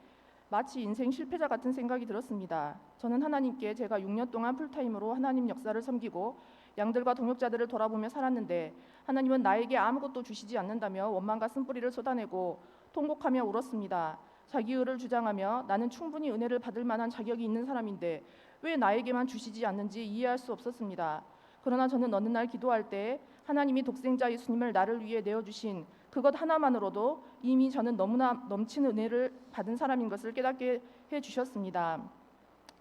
마치 인생 실패자 같은 생각이 들었습니다. 저는 하나님께 제가 6년 동안 풀타임으로 하나님 역사를 섬기고 양들과 동역자들을 돌아보며 살았는데 하나님은 나에게 아무것도 주시지 않는다며 원망과 쓴뿌리를 쏟아내고 통곡하며 울었습니다. 자기 의를 주장하며 나는 충분히 은혜를 받을 만한 자격이 있는 사람인데 왜 나에게만 주시지 않는지 이해할 수 없었습니다. 그러나 저는 어느 날 기도할 때 하나님이 독생자 예수님을 나를 위해 내어주신 그것 하나만으로도 이미 저는 너무나 넘치는 은혜를 받은 사람인 것을 깨닫게 해주셨습니다.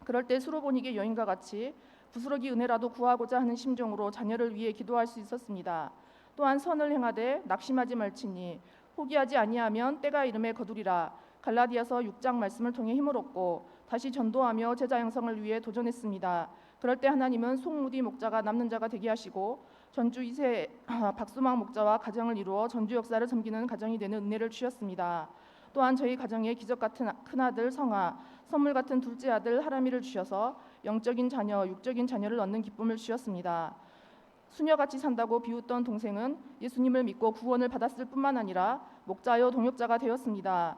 그럴 때 수로보니게 여인과 같이 부스러기 은혜라도 구하고자 하는 심정으로 자녀를 위해 기도할 수 있었습니다. 또한 선을 행하되 낙심하지 말지니 포기하지 아니하면 때가 이름에 거두리라. 갈라디아서 6장 말씀을 통해 힘을 얻고 다시 전도하며 제자 양성을 위해 도전했습니다. 그럴 때 하나님은 송무디 목자가 남는 자가 되게 하시고 전주 2세 박수망 목자와 가정을 이루어 전주 역사를 섬기는 가정이 되는 은혜를 주셨습니다. 또한 저희 가정에 기적 같은 큰아들 성아, 선물 같은 둘째 아들 하람이를 주셔서 영적인 자녀, 육적인 자녀를 얻는 기쁨을 주셨습니다. 수녀같이 산다고 비웃던 동생은 예수님을 믿고 구원을 받았을 뿐만 아니라 목자여 동역자가 되었습니다.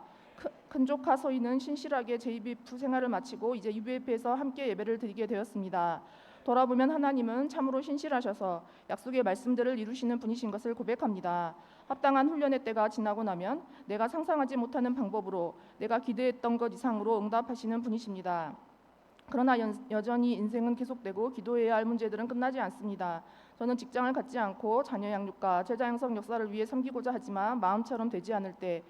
큰 조카 서희는 신실하게 JBF 생활을 마치고 이제 UBF에서 함께 예배를 드리게 되었습니다. 돌아보면 하나님은 참으로 신실하셔서 약속의 말씀들을 이루시는 분이신 것을 고백합니다. 합당한 훈련의 때가 지나고 나면 내가 상상하지 못하는 방법으로 내가 기대했던 것 이상으로 응답하시는 분이십니다. 그러나 여전히 인생은 계속되고 기도해야 할 문제들은 끝나지 않습니다. 저는 직장을 갖지 않고 자녀 양육과 제자 양성 역사를 위해 섬기고자 하지만 마음처럼 되지 않을 때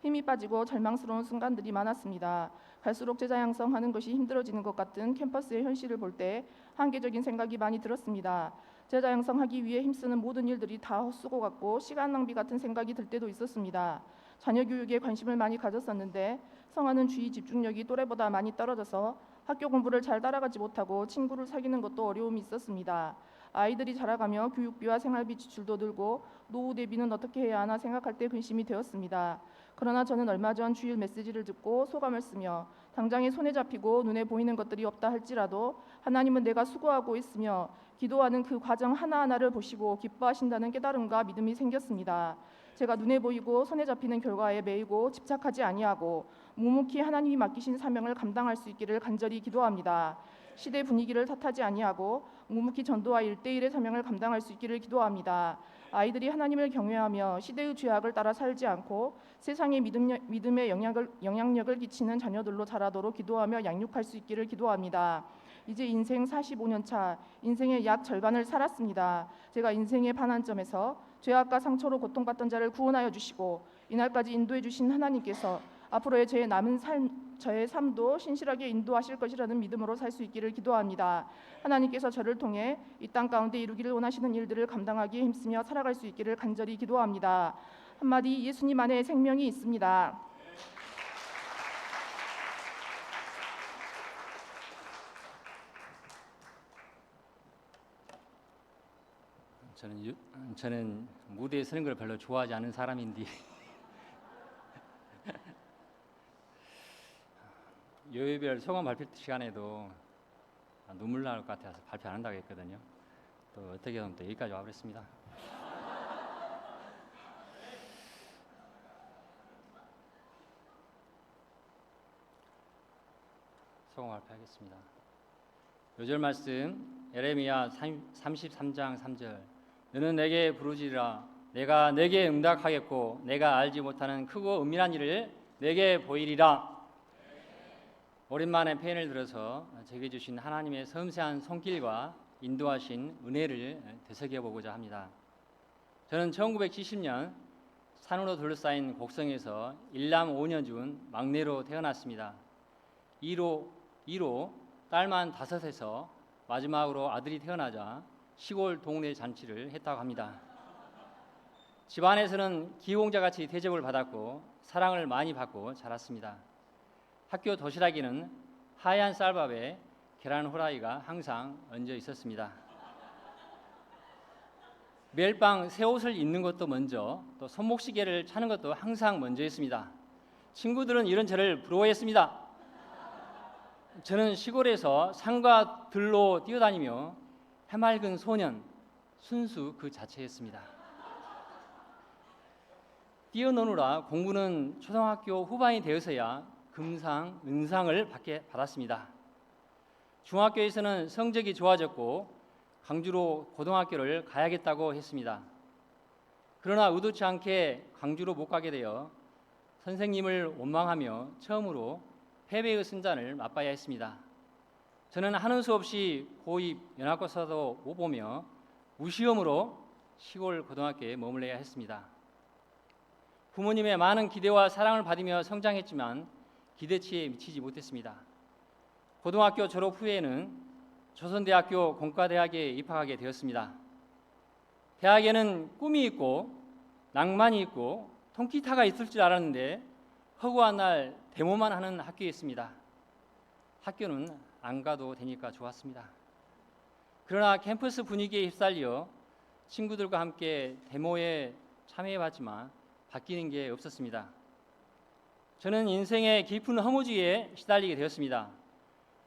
힘이 빠지고 절망스러운 순간들이 많았습니다. 갈수록 제자 양성하는 것이 힘들어지는 것 같은 캠퍼스의 현실을 볼 때 한계적인 생각이 많이 들었습니다. 제자 양성하기 위해 힘쓰는 모든 일들이 다 헛수고 같고 시간 낭비 같은 생각이 들 때도 있었습니다. 자녀 교육에 관심을 많이 가졌었는데 성하는 주의 집중력이 또래보다 많이 떨어져서 학교 공부를 잘 따라가지 못하고 친구를 사귀는 것도 어려움이 있었습니다. 아이들이 자라가며 교육비와 생활비 지출도 늘고 노후 대비는 어떻게 해야 하나 생각할 때 근심이 되었습니다. 그러나 저는 얼마 전 주일 메시지를 듣고 소감을 쓰며 당장에 손에 잡히고 눈에 보이는 것들이 없다 할지라도 하나님은 내가 수고하고 있으며 기도하는 그 과정 하나하나를 보시고 기뻐하신다는 깨달음과 믿음이 생겼습니다. 제가 눈에 보이고 손에 잡히는 결과에 매이고 집착하지 아니하고 묵묵히 하나님이 맡기신 사명을 감당할 수 있기를 간절히 기도합니다. 시대 분위기를 탓하지 아니하고 묵묵히 전도와 1:1의 사명을 감당할 수 있기를 기도합니다. 아이들이 하나님을 경외하며 시대의 죄악을 따라 살지 않고 세상에 믿음의 영향력을 끼치는 자녀들로 자라도록 기도하며 양육할 수 있기를 기도합니다. 이제 인생 45년 차, 인생의 약 절반을 살았습니다. 제가 인생의 반환점에서 죄악과 상처로 고통받던 자를 구원하여 주시고 이날까지 인도해 주신 하나님께서 앞으로의 저의 삶도 신실하게 인도하실 것이라는 믿음으로 살 수 있기를 기도합니다. 하나님께서 저를 통해 이 땅 가운데 이루기를 원하시는 일들을 감당하기에 힘쓰며 살아갈 수 있기를 간절히 기도합니다. 한마디 예수님 안에 생명이 있습니다. 저는 무대에 서는 걸 별로 좋아하지 않은 사람인데 요일별 소감 발표 시간에도 눈물 날 것 같아서 발표 안 한다고 했거든요. 또 어떻게 하면 또 여기까지 와버렸습니다. 소감 발표하겠습니다. 요절 말씀 예레미야 33장 3절 너는 내게 부르짖으라 내가 내게 응답하겠고 내가 알지 못하는 크고 은밀한 일을 내게 보이리라. 오랜만에 펜을 들어서 제게 주신 하나님의 섬세한 손길과 인도하신 은혜를 되새겨보고자 합니다. 저는 1970년 산으로 둘러싸인 곡성에서 일남 5년 중 막내로 태어났습니다. 2로 딸만 5에서 마지막으로 아들이 태어나자 시골 동네 잔치를 했다고 합니다. 집안에서는 기공자같이 대접을 받았고 사랑을 많이 받고 자랐습니다. 학교 도시락에는 하얀 쌀밥에 계란 후라이가 항상 얹어 있었습니다. 매일 밤 새 옷을 입는 것도 먼저 또 손목시계를 차는 것도 항상 먼저였습니다. 친구들은 이런 저를 부러워했습니다. 저는 시골에서 산과 들로 뛰어다니며 해맑은 소년, 순수 그 자체였습니다. 뛰어노느라 공부는 초등학교 후반이 되어서야 금상, 은상을 받았습니다. 중학교에서는 성적이 좋아졌고 광주로 고등학교를 가야겠다고 했습니다. 그러나 의도치 않게 광주로 못 가게 되어 선생님을 원망하며 처음으로 패배의 순잔을 맛봐야 했습니다. 저는 하는 수 없이 고입 연합고사도 못 보며 무시험으로 시골 고등학교에 머물러야 했습니다. 부모님의 많은 기대와 사랑을 받으며 성장했지만 기대치에 미치지 못했습니다. 고등학교 졸업 후에는 조선대학교 공과대학에 입학하게 되었습니다. 대학에는 꿈이 있고 낭만이 있고 통기타가 있을 줄 알았는데 허구한 날 데모만 하는 학교였습니다. 학교는 안 가도 되니까 좋았습니다. 그러나 캠퍼스 분위기에 휩쓸려 친구들과 함께 데모에 참여해봤지만 바뀌는 게 없었습니다. 저는 인생의 깊은 허무주의에 시달리게 되었습니다.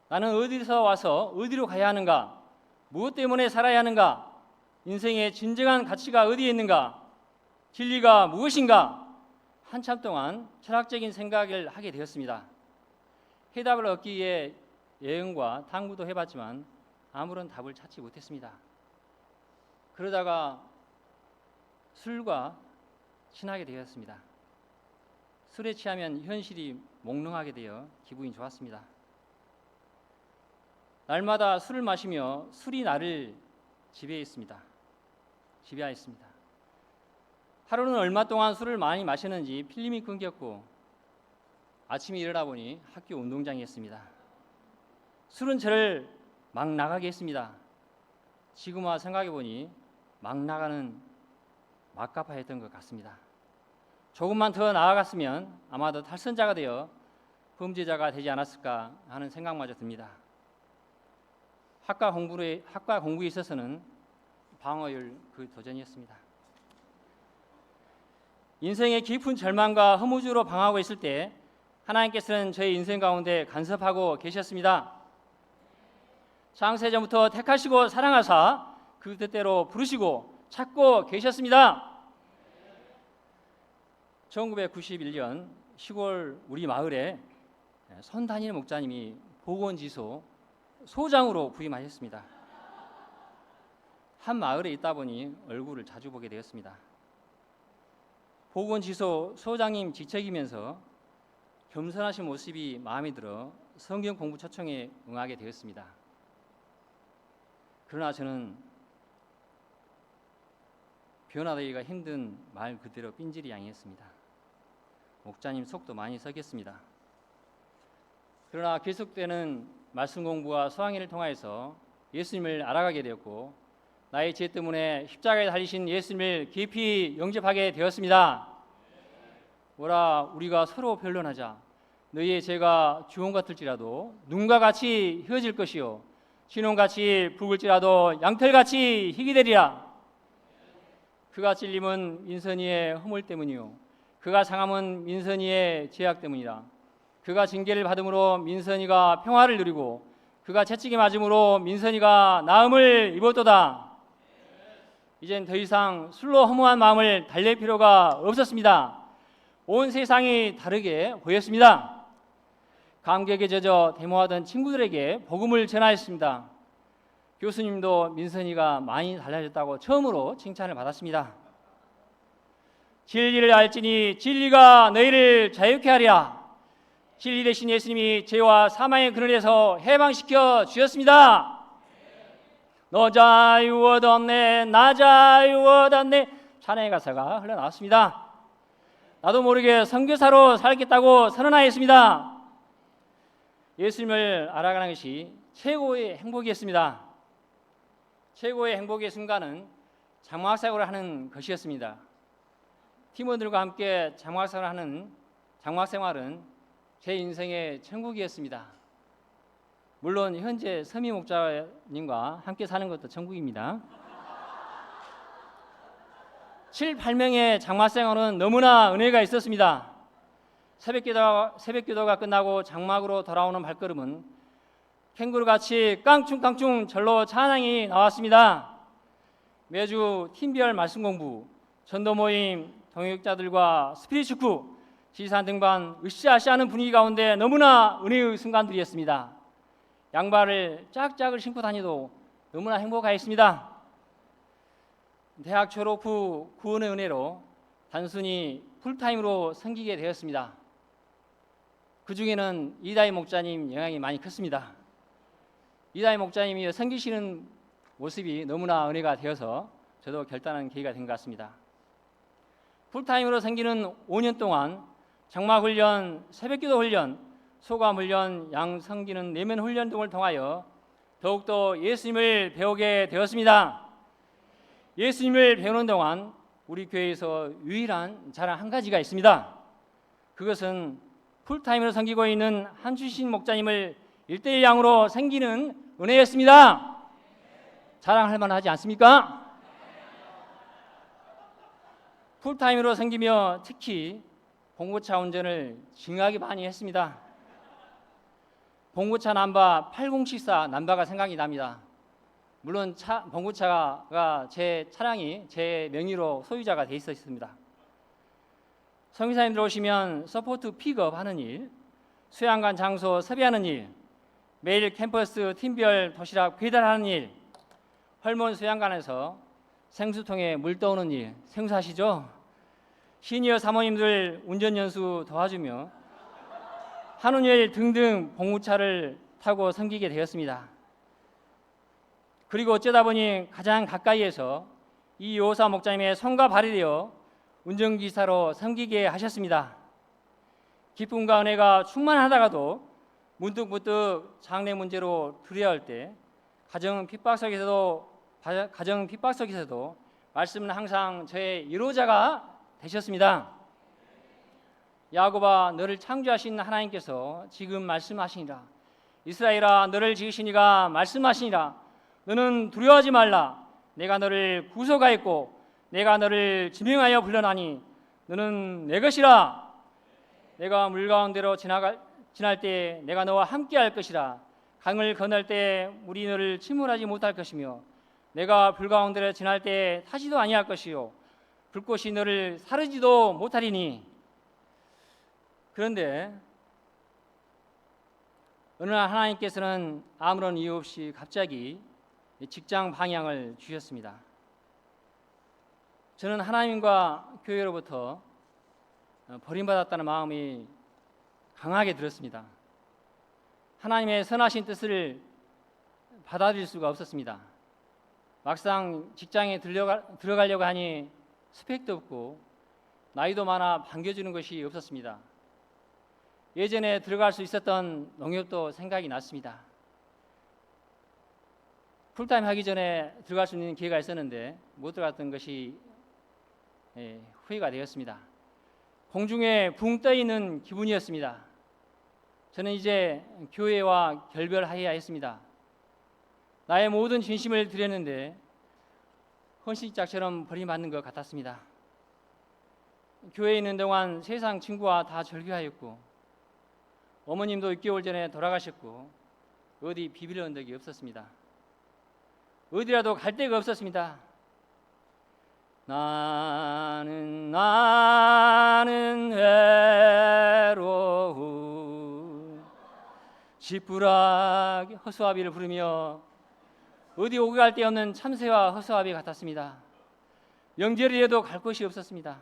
나는 어디서 와서 어디로 가야 하는가? 무엇 때문에 살아야 하는가? 인생의 진정한 가치가 어디에 있는가? 진리가 무엇인가? 한참 동안 철학적인 생각을 하게 되었습니다. 해답을 얻기 위해 여행과 탐구도 해봤지만 아무런 답을 찾지 못했습니다. 그러다가 술과 친하게 되었습니다. 술에 취하면 현실이 몽롱하게 되어 기분이 좋았습니다. 날마다 술을 마시며 술이 나를 지배했습니다. 하루는 얼마 동안 술을 많이 마셨는지 필름이 끊겼고 아침에 일어나 보니 학교 운동장이었습니다. 술은 저를 막 나가게 했습니다. 지금 와 생각해 보니 막 나가는 막가파였던 것 같습니다. 조금만 더 나아갔으면 아마도 탈선자가 되어 범죄자가 되지 않았을까 하는 생각마저 듭니다. 학과 공부에 있어서는 방어율 그 도전이었습니다. 인생의 깊은 절망과 허무주로 방황하고 있을 때 하나님께서는 저의 인생 가운데 간섭하고 계셨습니다. 창세전부터 택하시고 사랑하사 그 뜻대로 부르시고 찾고 계셨습니다. 1991년 시골 우리 마을에 손 다니는 목사님이 보건지소 소장으로 부임하셨습니다. 한 마을에 있다 보니 얼굴을 자주 보게 되었습니다. 보건지소 소장님 지책이면서 겸손하신 모습이 마음에 들어 성경 공부 초청에 응하게 되었습니다. 그러나 저는 변화되기가 힘든 말 그대로 삔질이 양이었습니다. 목자님 속도 많이 썩였습니다. 그러나 계속되는 말씀 공부와 소강의를 통하여서 예수님을 알아가게 되었고 나의 죄 때문에 십자가에 달리신 예수님을 깊이 영접하게 되었습니다. 뭐라 우리가 서로 변론하자. 너희의 죄가 주홍 같을지라도 눈과 같이 휘어질 것이요 진홍같이 붉을지라도 양털같이 희게 되리라. 그가 찔림은 민선이의 허물 때문이요 그가 상함은 민선이의 죄악 때문이라. 그가 징계를 받음으로 민선이가 평화를 누리고 그가 채찍에 맞음으로 민선이가 나음을 입었도다. 이젠 더 이상 술로 허무한 마음을 달랠 필요가 없었습니다. 온 세상이 다르게 보였습니다. 감격에 젖어 데모하던 친구들에게 복음을 전하였습니다. 교수님도 민선이가 많이 달라졌다고 처음으로 칭찬을 받았습니다. 진리를 알지니 진리가 너희를 자유케 하리라. 진리 되신 예수님이 죄와 사망의 그늘에서 해방시켜 주셨습니다. 너 자유 얻었네 나 자유 얻었네 찬양의 가사가 흘러나왔습니다. 나도 모르게 선교사로 살겠다고 선언하였습니다. 예수님을 알아가는 것이 최고의 행복이었습니다. 최고의 행복의 순간은 장막생활을 하는 것이었습니다. 팀원들과 함께 장막생활을 하는 장막생활은 제 인생의 천국이었습니다. 물론 현재 서미 목자님과 함께 사는 것도 천국입니다. 7, 8명의 장막생활은 너무나 은혜가 있었습니다. 새벽기도가 끝나고 장막으로 돌아오는 발걸음은 캥거루같이 깡충깡충 절로 찬양이 나왔습니다. 매주 팀별 말씀 공부, 전도 모임, 동역자들과 스피릿축구, 지산 등반 으쌰으쌰하는 분위기 가운데 너무나 은혜의 순간들이었습니다. 양발을 짝짝을 신고 다니도 너무나 행복하였습니다. 대학 졸업 후 구원의 은혜로 단순히 풀타임으로 섬기게 되었습니다. 그 중에는 이다희 목자님 영향이 많이 컸습니다. 이다희 목자님이 섬기시는 모습이 너무나 은혜가 되어서 저도 결단한 계기가 된 것 같습니다. 풀타임으로 섬기는 5년 동안 장막훈련, 새벽기도 훈련, 소감훈련, 양성기는 내면 훈련 등을 통하여 더욱더 예수님을 배우게 되었습니다. 예수님을 배우는 동안 우리 교회에서 유일한 자랑 한 가지가 있습니다. 그것은 풀타임으로 섬기고 있는 한주신 목자님을 1:1 양으로 섬기는 은혜였습니다. 자랑할 만하지 않습니까? 풀타임으로 섬기며 특히 봉고차 운전을 징하게 많이 했습니다. 봉고차 남바 8074 남바가 생각이 납니다. 물론 봉고차가 제 차량이 제 명의로 소유자가 돼 있었습니다. 성교사님 들어오시면 서포트 픽업하는 일, 수양관 장소 섭외하는 일, 매일 캠퍼스 팀별 도시락 배달하는 일, 헐몬 수양관에서 생수통에 물 떠오는 일 생소하시죠? 시니어 사모님들 운전 연수 도와주며 한운여일 등등 봉우차를 타고 섬기게 되었습니다. 그리고 어쩌다 보니 가장 가까이에서 이 요사 목자님의 손과 발이 되어 운전기사로 섬기게 하셨습니다. 기쁨과 은혜가 충만하다가도 문득문득 장래 문제로 두려워할 때 가정 핍박 속에서도 말씀은 항상 저의 이로자가 되셨습니다. 야곱아, 너를 창조하신 하나님께서 지금 말씀하시니라. 이스라엘아, 너를 지으신 이가 말씀하시니라. 너는 두려워하지 말라. 내가 너를 구속하였고 내가 너를 지명하여 불러나니 너는 내 것이라. 내가 물 가운데로 지날 때 내가 너와 함께할 것이라. 강을 건널 때 물이 너를 침몰하지 못할 것이며 내가 불 가운데로 지날 때 타지도 아니할 것이요 불꽃이 너를 사르지도 못하리니. 그런데 어느 날 하나님께서는 아무런 이유 없이 갑자기 직장 방향을 주셨습니다. 저는 하나님과 교회로부터 버림받았다는 마음이 강하게 들었습니다. 하나님의 선하신 뜻을 받아들일 수가 없었습니다. 막상 직장에 들어가려고 하니 스펙도 없고 나이도 많아 반겨주는 것이 없었습니다. 예전에 들어갈 수 있었던 농협도 생각이 났습니다. 풀타임 하기 전에 들어갈 수 있는 기회가 있었는데 못 들어갔던 것이 후회가 되었습니다. 공중에 붕 떠 있는 기분이었습니다. 저는 이제 교회와 결별하여야 했습니다. 나의 모든 진심을 드렸는데 헌신짝처럼 버림받는 것 같았습니다. 교회에 있는 동안 세상 친구와 다 절교하였고 어머님도 6개월 전에 돌아가셨고 어디 비빌 언덕이 없었습니다. 어디라도 갈 데가 없었습니다. 나는 외로운 지푸라기 허수아비를 부르며 어디 오고 갈 데 없는 참새와 허수아비 같았습니다. 명절이라도 갈 곳이 없었습니다.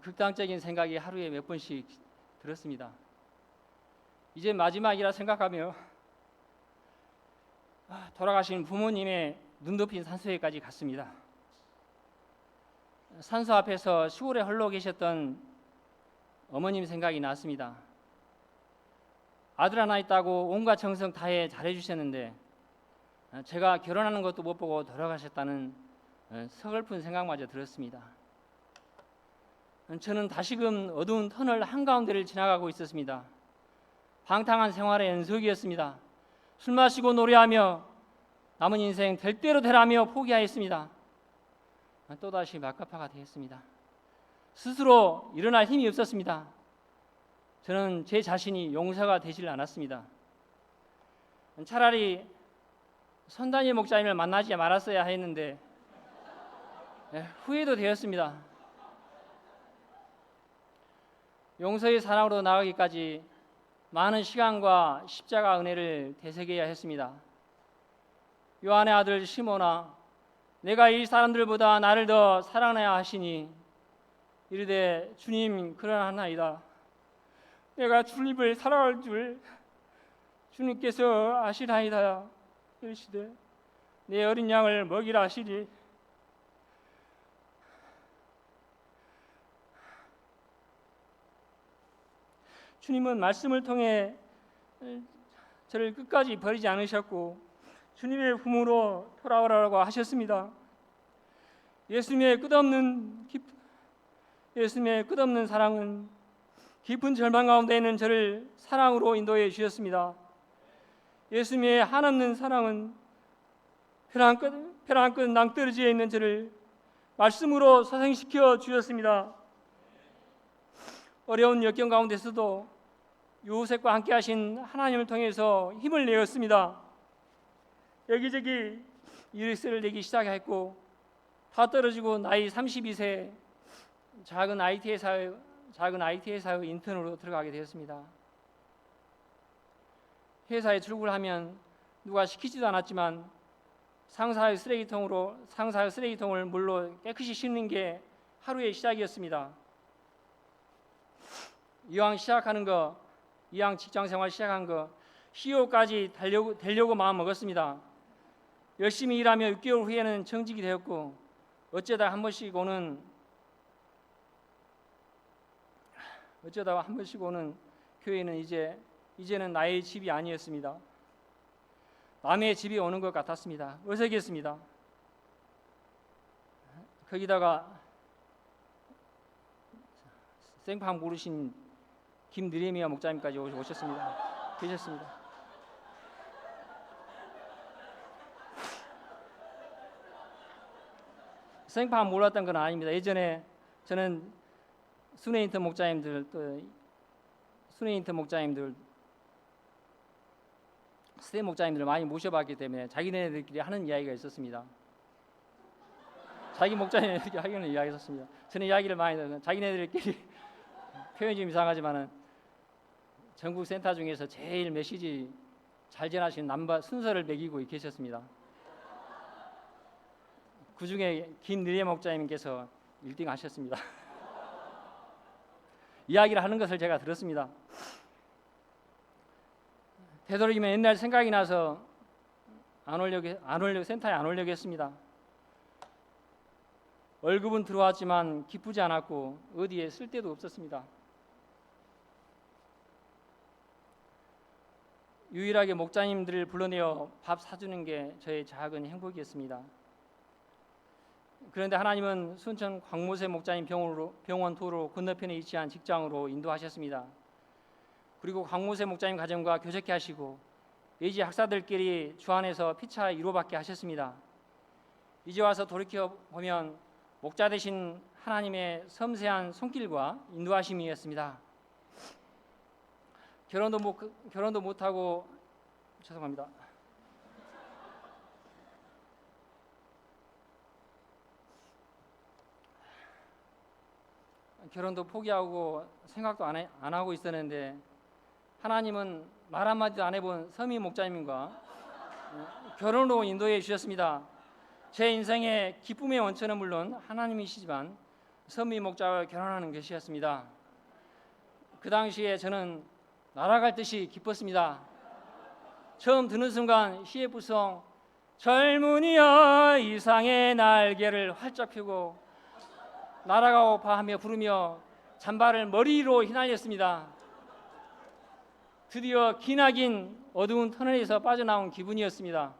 극단적인 생각이 하루에 몇 번씩 들었습니다. 이제 마지막이라 생각하며 돌아가신 부모님의 눈높인 산소에까지 갔습니다. 산소 앞에서 시골에 홀로 계셨던 어머님 생각이 났습니다. 아들 하나 있다고 온갖 정성 다해 잘해주셨는데 제가 결혼하는 것도 못 보고 돌아가셨다는 서글픈 생각마저 들었습니다. 저는 다시금 어두운 터널 한가운데를 지나가고 있었습니다. 방탕한 생활의 연속이었습니다. 술 마시고 노래하며 남은 인생 될 대로 되라며 포기하였습니다. 또다시 막가파가 되었습니다. 스스로 일어날 힘이 없었습니다. 저는 제 자신이 용서가 되질 않았습니다. 차라리 선단일 목사님을 만나지 말았어야 했는데 후회도 되었습니다. 용서의 사랑으로 나가기까지 많은 시간과 십자가 은혜를 되새겨야 했습니다. 요한의 아들 시몬아, 내가 이 사람들보다 나를 더 사랑해야 하시니 이르되 주님 그러하나이다. 내가 주님을 사랑할 줄 주님께서 아시나이다. 이르시되 내 어린 양을 먹이라 하시니 주님은 말씀을 통해 저를 끝까지 버리지 않으셨고 주님의 품으로 돌아오라고 하셨습니다. 예수님의 끝없는 사랑은 깊은 절망 가운데 있는 저를 사랑으로 인도해 주셨습니다. 예수님의 한없는 사랑은 벼랑 끝 낭떠러지에 있는 저를 말씀으로 소생시켜 주셨습니다. 어려운 역경 가운데서도 요셉과 함께 하신 하나님을 통해서 힘을 내었습니다. 여기저기 일세를 내기 시작했고 다 떨어지고 나이 32세 작은 IT 회사에 작은 IT 회사의 인턴으로 들어가게 되었습니다. 회사에 출근을 하면 누가 시키지도 않았지만 상사의 쓰레기통을 물로 깨끗이 씻는 게 하루의 시작이었습니다. 이왕 직장생활 시작한 거 CEO까지 되려고 마음 먹었습니다. 열심히 일하며 6개월 후에는 정직이 되었고 어쩌다 한 번씩 오는 교회는 이제는 나의 집이 아니었습니다. 남의 집이 오는 것 같았습니다. 어색했습니다. 거기다가 생판 모르신 김느레미아 목사님까지 계셨습니다. 생판 몰랐던 건 아닙니다. 예전에 저는 순회인턴 목자님들, 스텝 목자님들을 많이 모셔봤기 때문에 자기네들끼리 하는 이야기가 있었습니다. 자기 목자님들끼리 하는 이야기가 있었습니다. 저는 이야기를 많이 들어요. 자기네들끼리 표현이 좀 이상하지만은 전국 센터 중에서 제일 메시지 잘 전하시는 순서를 매기고 계셨습니다. 그 중에 김느레 목자님께서 1등 하셨습니다. 이야기를 하는 것을 제가 들었습니다. 되도록이면 옛날 생각이 나서 센터에 안 오려고 했습니다. 월급은 들어왔지만 기쁘지 않았고 어디에 쓸 데도 없었습니다. 유일하게 목자님들을 불러내어 밥 사주는 게 저의 작은 행복이었습니다. 그런데 하나님은 순천 광모세 목자님 병원 도로 건너편에 위치한 직장으로 인도하셨습니다. 그리고 광모세 목자님 가정과 교제케 하시고 예지 학사들끼리 주 안에서 피차 위로받게 하셨습니다. 이제 와서 돌이켜보면 목자 되신 하나님의 섬세한 손길과 인도하심이었습니다. 결혼도 못하고 죄송합니다. 결혼도 포기하고 생각도 안 하고 있었는데 하나님은 말 한마디도 안 해본 서미 목자님과 결혼으로 인도해 주셨습니다. 제 인생의 기쁨의 원천은 물론 하나님이시지만 서미 목자와 결혼하는 것이었습니다. 그 당시에 저는 날아갈 듯이 기뻤습니다. 처음 듣는 순간 CF송 젊은이여 이상의 날개를 활짝 펴고 날아가고파 하며 부르며 잔발을 머리로 휘날렸습니다. 드디어 기나긴 어두운 터널에서 빠져나온 기분이었습니다.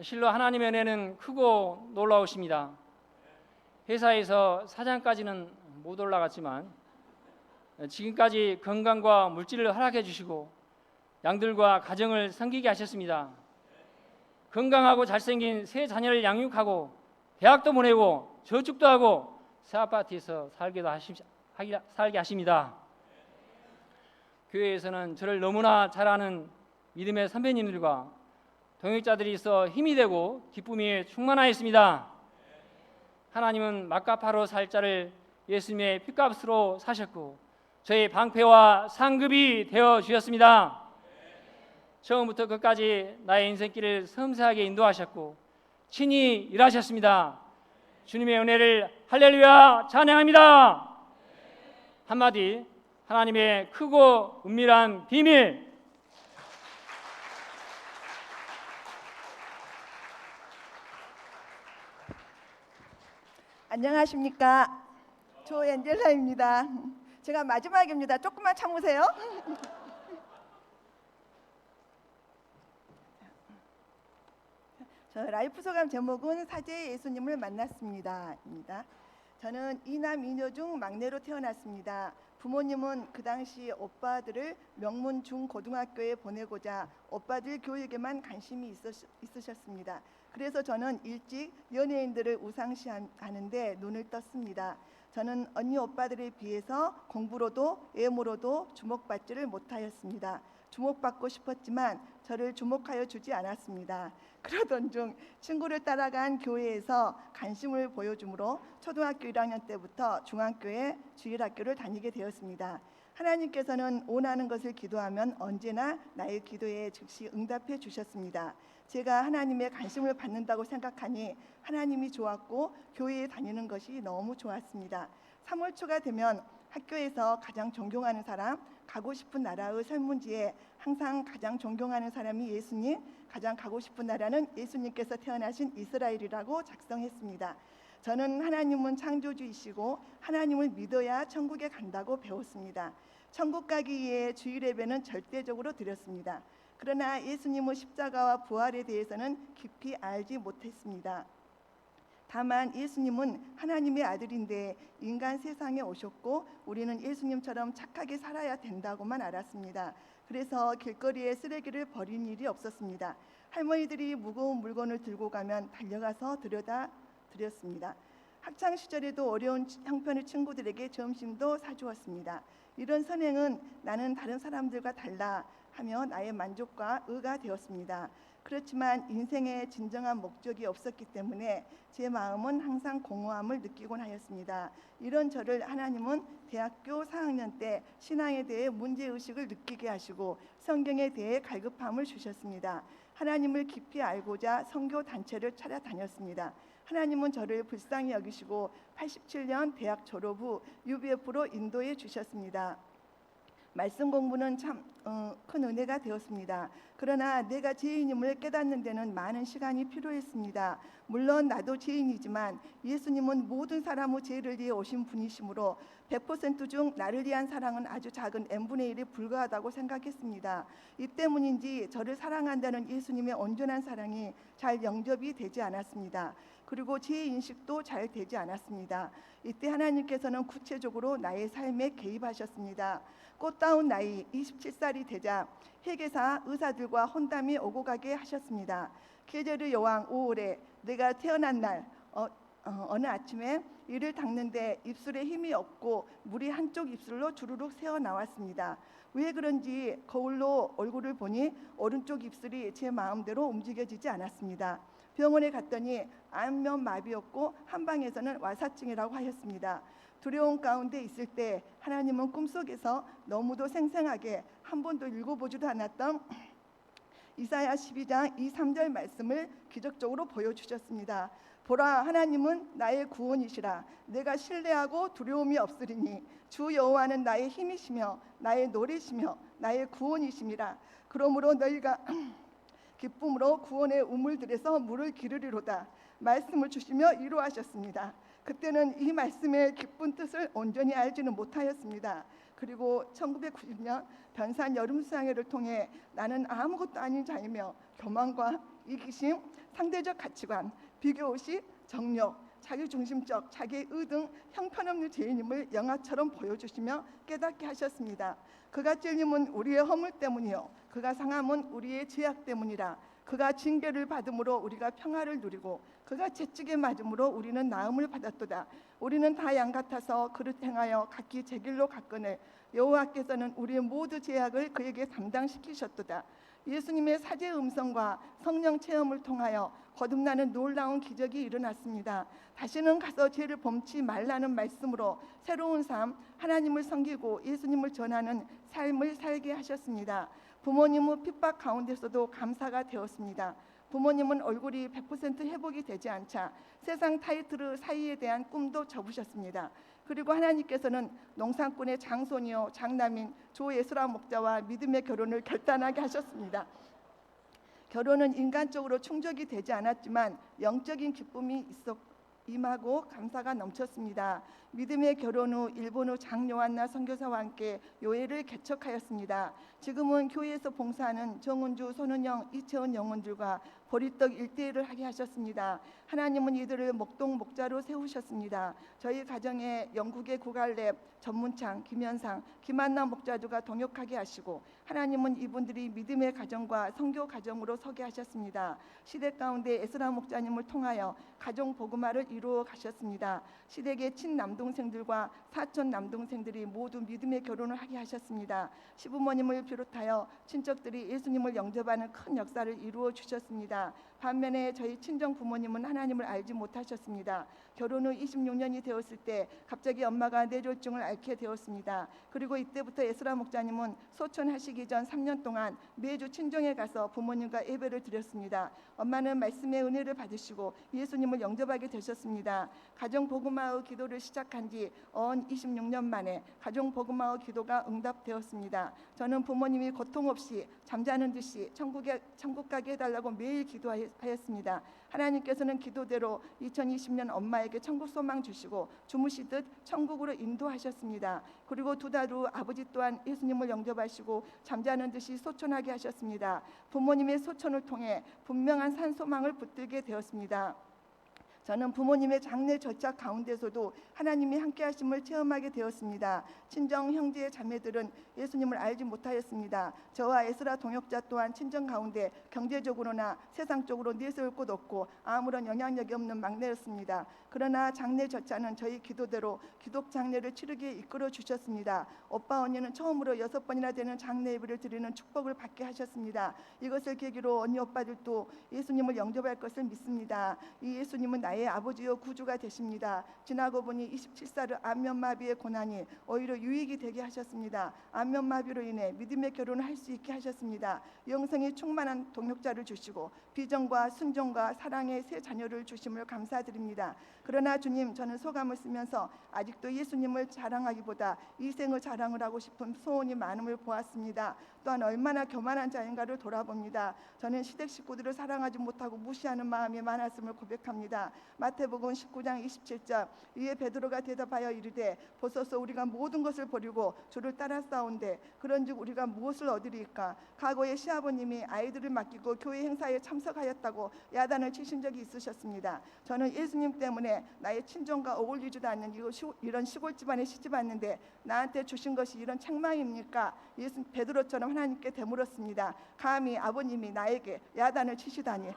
실로 하나님의 은혜는 크고 놀라우십니다. 회사에서 사장까지는 못 올라갔지만 지금까지 건강과 물질을 허락해 주시고 양들과 가정을 섬기게 하셨습니다. 건강하고 잘생긴 세 자녀를 양육하고 대학도 보내고 저축도 하고 새 아파트에서 살게 하십니다. 교회에서는 저를 너무나 잘 아는 믿음의 선배님들과 동역자들이 있어 힘이 되고 기쁨이 충만하였습니다. 하나님은 맛값하러 살 자를 예수님의 핏값으로 사셨고 저희 방패와 상급이 되어 주셨습니다. 처음부터 끝까지 나의 인생길을 섬세하게 인도하셨고 친히 일하셨습니다. 주님의 은혜를 할렐루야 찬양합니다. 한마디 하나님의 크고 은밀한 비밀. 안녕하십니까. 조엔젤라입니다. 제가 마지막입니다. 조금만 참으세요. 저 라이프 소감 제목은 사제의 예수님을 만났습니다입니다. 저는 이남 이녀 중 막내로 태어났습니다. 부모님은 그 당시 오빠들을 명문 중고등학교에 보내고자 오빠들 교육에만 관심이 있으셨습니다. 그래서 저는 일찍 연예인들을 우상시하는데 눈을 떴습니다. 저는 언니 오빠들에 비해서 공부로도 외모로도 주목받지를 못하였습니다. 주목받고 싶었지만 저를 주목하여 주지 않았습니다. 그러던 중 친구를 따라간 교회에서 관심을 보여주므로 초등학교 1학년 때부터 중학교에 주일학교를 다니게 되었습니다. 하나님께서는 원하는 것을 기도하면 언제나 나의 기도에 즉시 응답해 주셨습니다. 제가 하나님의 관심을 받는다고 생각하니 하나님이 좋았고 교회에 다니는 것이 너무 좋았습니다. 3월 초가 되면 학교에서 가장 존경하는 사람, 가고 싶은 나라의 설문지에 항상 가장 존경하는 사람이 예수님, 가장 가고 싶은 나라는 예수님께서 태어나신 이스라엘이라고 작성했습니다. 저는 하나님은 창조주이시고 하나님을 믿어야 천국에 간다고 배웠습니다. 천국 가기 위해 주일 예배는 절대적으로 드렸습니다. 그러나 예수님의 십자가와 부활에 대해서는 깊이 알지 못했습니다. 다만 예수님은 하나님의 아들인데 인간 세상에 오셨고 우리는 예수님처럼 착하게 살아야 된다고만 알았습니다. 그래서 길거리에 쓰레기를 버린 일이 없었습니다. 할머니들이 무거운 물건을 들고 가면 달려가서 들여다 드렸습니다. 학창 시절에도 어려운 형편의 친구들에게 점심도 사주었습니다. 이런 선행은 나는 다른 사람들과 달라 하며 나의 만족과 의가 되었습니다. 그렇지만 인생의 진정한 목적이 없었기 때문에 제 마음은 항상 공허함을 느끼곤 하였습니다. 이런 저를 하나님은 대학교 4학년 때 신앙에 대해 문제의식을 느끼게 하시고 성경에 대해 갈급함을 주셨습니다. 하나님을 깊이 알고자 선교 단체를 찾아다녔습니다. 하나님은 저를 불쌍히 여기시고 87년 대학 졸업 후 UBF로 인도해 주셨습니다. 말씀 공부는 참 큰 은혜가 되었습니다. 그러나 내가 죄인임을 깨닫는 데는 많은 시간이 필요했습니다. 물론 나도 죄인이지만 예수님은 모든 사람의 죄를 위해 오신 분이시므로 100% 중 나를 위한 사랑은 아주 작은 n분의 1에 불과하다고 생각했습니다. 이 때문인지 저를 사랑한다는 예수님의 온전한 사랑이 잘 영접이 되지 않았습니다. 그리고 제 인식도 잘 되지 않았습니다. 이때 하나님께서는 구체적으로 나의 삶에 개입하셨습니다. 꽃다운 나이 27살이 되자 회계사 의사들과 혼담이 오고 가게 하셨습니다. 계절의 여왕 5월에 내가 태어난 날 어느 아침에 이를 닦는데 입술에 힘이 없고 물이 한쪽 입술로 주르륵 새어 나왔습니다. 왜 그런지 거울로 얼굴을 보니 오른쪽 입술이 제 마음대로 움직여지지 않았습니다. 병원에 갔더니 안면 마비였고 한방에서는 와사증이라고 하였습니다. 두려움 가운데 있을 때 하나님은 꿈속에서 너무도 생생하게 한 번도 읽어보지도 않았던 이사야 12장 2, 3절 말씀을 기적적으로 보여주셨습니다. 보라, 하나님은 나의 구원이시라. 내가 신뢰하고 두려움이 없으리니 주 여호와는 나의 힘이시며 나의 노래시며 나의 구원이심이라. 그러므로 너희가 기쁨으로 구원의 우물들에서 물을 기르리로다. 말씀을 주시며 이루하셨습니다. 그때는 이 말씀의 기쁜 뜻을 온전히 알지는 못하였습니다. 그리고 1990년 변산 여름수양회를 통해 나는 아무것도 아닌 자이며 교만과 이기심, 상대적 가치관, 비교의식, 정욕, 자기중심적, 자기의 등 형편없는 죄인임을 영화처럼 보여주시며 깨닫게 하셨습니다. 그가 찔림은 우리의 허물 때문이요 그가 상함은 우리의 죄악 때문이라. 그가 징계를 받음으로 우리가 평화를 누리고 그가 채찍에 맞음으로 우리는 나음을 받았도다. 우리는 다 양 같아서 그릇 행하여 각기 제 길로 갔거늘 여호와께서는 우리의 모두 죄악을 그에게 담당시키셨도다. 예수님의 사제 음성과 성령 체험을 통하여 거듭나는 놀라운 기적이 일어났습니다. 다시는 가서 죄를 범치 말라는 말씀으로 새로운 삶, 하나님을 섬기고 예수님을 전하는 삶을 살게 하셨습니다. 부모님의 핍박 가운데서도 감사가 되었습니다. 부모님은 얼굴이 100% 회복이 되지 않자 세상 타이틀 사이에 대한 꿈도 접으셨습니다. 그리고 하나님께서는 농산꾼의 장손이요 장남인 조예수라 목자와 믿음의 결혼을 결단하게 하셨습니다. 결혼은 인간적으로 충족이 되지 않았지만 영적인 기쁨이 임하고 감사가 넘쳤습니다. 믿음의 결혼 후 일본 후 장요한나 선교사와 함께 교회를 개척하였습니다. 지금은 교회에서 봉사하는 정은주, 손은영, 이채원 영혼들과 보리떡 1대1을 하게 하셨습니다. 하나님은 이들을 목동 목자로 세우셨습니다. 저희 가정에 영국의 구갈랩, 전문창, 김현상, 김한나 목자주가 동역하게 하시고 하나님은 이분들이 믿음의 가정과 선교 가정으로 서게 하셨습니다. 시댁 가운데 에스라 목자님을 통하여 가정 복음화를 이루어 가셨습니다. 시댁의 친남동생들과 사촌 남동생들이 모두 믿음의 결혼을 하게 하셨습니다. 시부모님을 비롯하여 친척들이 예수님을 영접하는 큰 역사를 이루어 주셨습니다. 반면에 저희 친정 부모님은 하나님을 알지 못하셨습니다. 결혼 후 26년이 되었을 때 갑자기 엄마가 뇌졸중을 앓게 되었습니다. 그리고 이때부터 에스라 목자님은 소천하시기 전 3년 동안 매주 친정에 가서 부모님과 예배를 드렸습니다. 엄마는 말씀의 은혜를 받으시고 예수님을 영접하게 되셨습니다. 가정 복음화의 기도를 시작한 지 26년 만에 가정 복음화의 기도가 응답되었습니다. 저는 부모님이 고통 없이 잠자는 듯이 천국 가게 해달라고 매일 기도하였습니다. 하나님께서는 기도대로 2020년 엄마에게 천국 소망 주시고 주무시듯 천국으로 인도하셨습니다. 그리고 2달 후 아버지 또한 예수님을 영접하시고 잠자는 듯이 소천하게 하셨습니다. 부모님의 소천을 통해 분명한 산소망을 붙들게 되었습니다. 저는 부모님의 장례 절차 가운데서도 하나님이 함께 하심을 체험하게 되었습니다. 친정 형제 자매들은 예수님을 알지 못하였습니다. 저와 에스라 동역자 또한 친정 가운데 경제적으로나 세상적으로 내세울 곳 없고 아무런 영향력이 없는 막내였습니다. 그러나 장례 절차는 저희 기도대로 기독 장례를 치르게 이끌어 주셨습니다. 오빠 언니는 처음으로 6번이나 되는 장례 예배를 드리는 축복을 받게 하셨습니다. 이것을 계기로 언니 오빠들도 예수님을 영접할 것을 믿습니다. 이 예수님은 나의 아버지요 구주가 되십니다. 지나고 보니 27살의 안면마비의 고난이 오히려 유익이 되게 하셨습니다. 안면마비로 인해 믿음의 결혼을 할 수 있게 하셨습니다. 영성이 충만한 동역자를 주시고 비전과 순종과 사랑의 새 자녀를 주심을 감사드립니다. 그러나 주님, 저는 소감을 쓰면서 아직도 예수님을 자랑하기보다 이 생을 자랑을 하고 싶은 소원이 많음을 보았습니다. 또한 얼마나 교만한 자인가를 돌아봅니다. 저는 시댁 식구들을 사랑하지 못하고 무시하는 마음이 많았음을 고백합니다. 마태복음 19장 27절 이에 베드로가 대답하여 이르되 보소서 우리가 모든 것을 버리고 주를 따라 싸운데 그런즉 우리가 무엇을 얻으리까? 과거에 시아버님이 아이들을 맡기고 교회 행사에 참석하였다고 야단을 치신 적이 있으셨습니다. 저는 예수님 때문에 나의 친정과 어울리지도 않는 이런 시골 집안에 시집 왔는데 나한테 주신 것이 이런 책망입니까? 베드로처럼 하나님께 되물었습니다. 감히 아버님이 나에게 야단을 치시다니.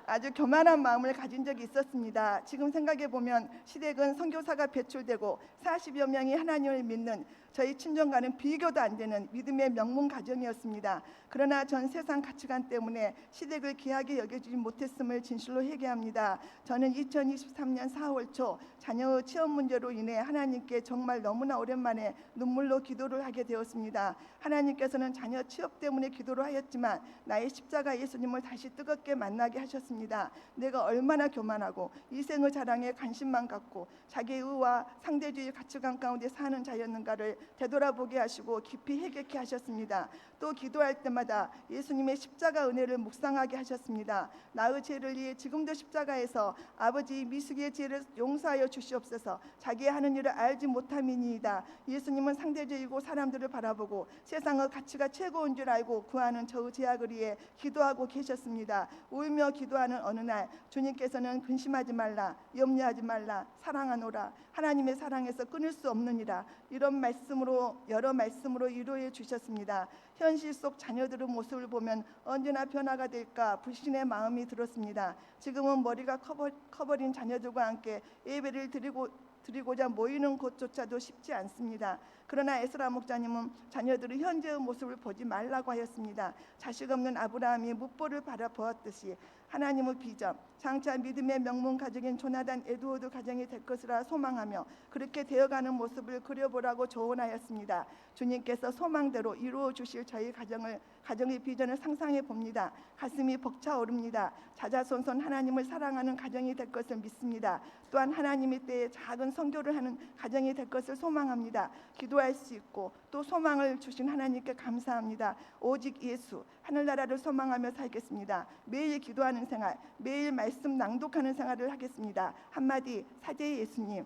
아주 교만한 마음을 가진 적이 있었습니다. 지금 생각해 보면 시댁은 선교사가 배출되고 40여 명이 하나님을 믿는 저희 친정과는 비교도 안 되는 믿음의 명문 가정이었습니다. 그러나 전 세상 가치관 때문에 시댁을 귀하게 여겨주지 못했음을 진실로 회개합니다. 저는 2023년 4월 초 자녀의 취업 문제로 인해 하나님께 정말 너무나 오랜만에 눈물로 기도를 하게 되었습니다. 하나님께서는 자녀 취업 때문에 기도를 하였지만 나의 십자가 예수님을 다시 뜨겁게 만나게 하셨습니다. 내가 얼마나 교만하고 이 생의 자랑에 관심만 갖고 자기의 의와 상대주의 가치관 가운데 사는 자였는가를 되돌아보게 하시고 깊이 회개케 하셨습니다. 또 기도할 때마다 예수님의 십자가 은혜를 묵상하게 하셨습니다. 나의 죄를 위해 지금도 십자가에서 아버지 미숙의 죄를 용서하여 주시옵소서. 자기의 하는 일을 알지 못함이니이다. 예수님은 상대주의고 사람들을 바라보고 세상의 가치가 최고인 줄 알고 구하는 저의 죄악을 위해 기도하고 계셨습니다. 울며 기도하는 어느 날 주님께서는 근심하지 말라, 염려하지 말라, 사랑하노라, 하나님의 사랑에서 끊을 수 없느니라, 이런 말씀으로 여러 말씀으로 위로해 주셨습니다. 현실 속 자녀들의 모습을 보면 언제나 변화가 될까 불신의 마음이 들었습니다. 지금은 머리가 커버린 자녀들과 함께 예배를 드리고자 모이는 곳조차도 쉽지 않습니다. 그러나 에스라 목자님은 자녀들의 현재의 모습을 보지 말라고 하였습니다. 자식 없는 아브라함이 뭇보를 바라보았듯이 하나님의 비전, 장차 믿음의 명문 가정인 조나단 에드워드 가정이 될 것이라 소망하며 그렇게 되어가는 모습을 그려보라고 조언하였습니다. 주님께서 소망대로 이루어 주실 저희 가정의 비전을 상상해 봅니다. 가슴이 벅차오릅니다. 자자손손 하나님을 사랑하는 가정이 될 것을 믿습니다. 또한 하나님의 때에 작은 선교를 하는 가정이 될 것을 소망합니다. 기도할 수 있고 또 소망을 주신 하나님께 감사합니다. 오직 예수, 하늘나라를 소망하며 살겠습니다. 매일 기도하는 생활, 매일 말씀 낭독하는 생활을 하겠습니다. 한마디, 사제의 예수님.